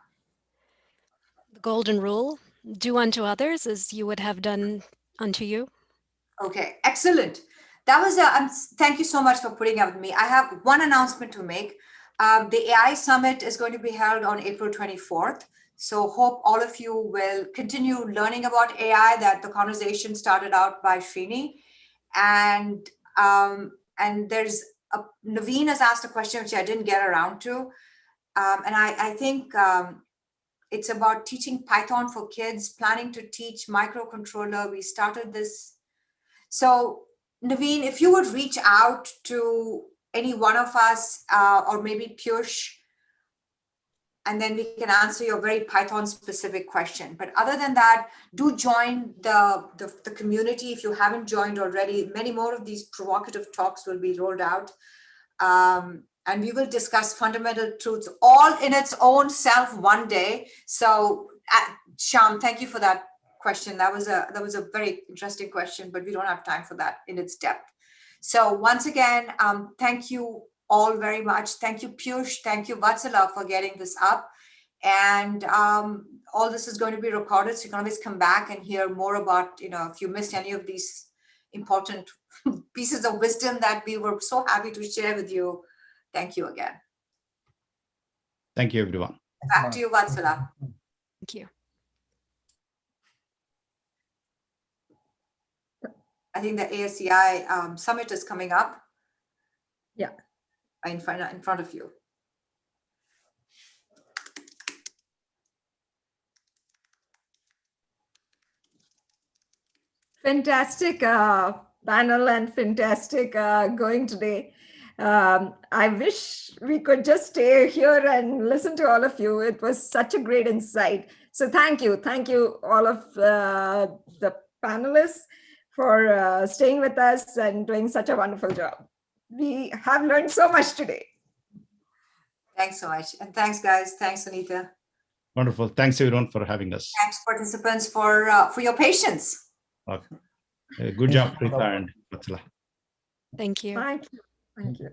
The golden rule, do unto others as you would have done unto you. Okay, excellent. That was thank you so much for putting up with me. I have one announcement to make. The AI Summit is going to be held on April 24th. So hope all of you will continue learning about AI, that the conversation started out by Srini. And there's Naveen has asked a question which I didn't get around to. And I think it's about teaching Python for kids, planning to teach microcontroller. We started this. So Naveen, if you would reach out to any one of us or maybe Piyush, and then we can answer your very Python specific question. But other than that, do join the community if you haven't joined already. Many more of these provocative talks will be rolled out. And we will discuss fundamental truths all in its own self one day. So Shyam, thank you for that question. That was a very interesting question, but we don't have time for that in its depth. So once again, thank you all very much. Thank you, Piyush. Thank you, Vatsala, for getting this up. And all this is going to be recorded, so you can always come back and hear more about, if you missed any of these important pieces of wisdom that we were so happy to share with you. Thank you again. Thank you, everyone. Back to you, Vatsala. Thank you. I think the ASCI summit is coming up. Yeah. In front of you. Fantastic panel and fantastic going today. I wish we could just stay here and listen to all of you. It was such a great insight. So thank you. Thank you all of the panelists for staying with us and doing such a wonderful job. We have learned so much today. Thanks so much. And thanks, guys. Thanks, Anita. Wonderful. Thanks, everyone, for having us. Thanks, participants, for your patience. Okay. Good job, Preetha and Vatsala. Thank you. Thank you. Thank you.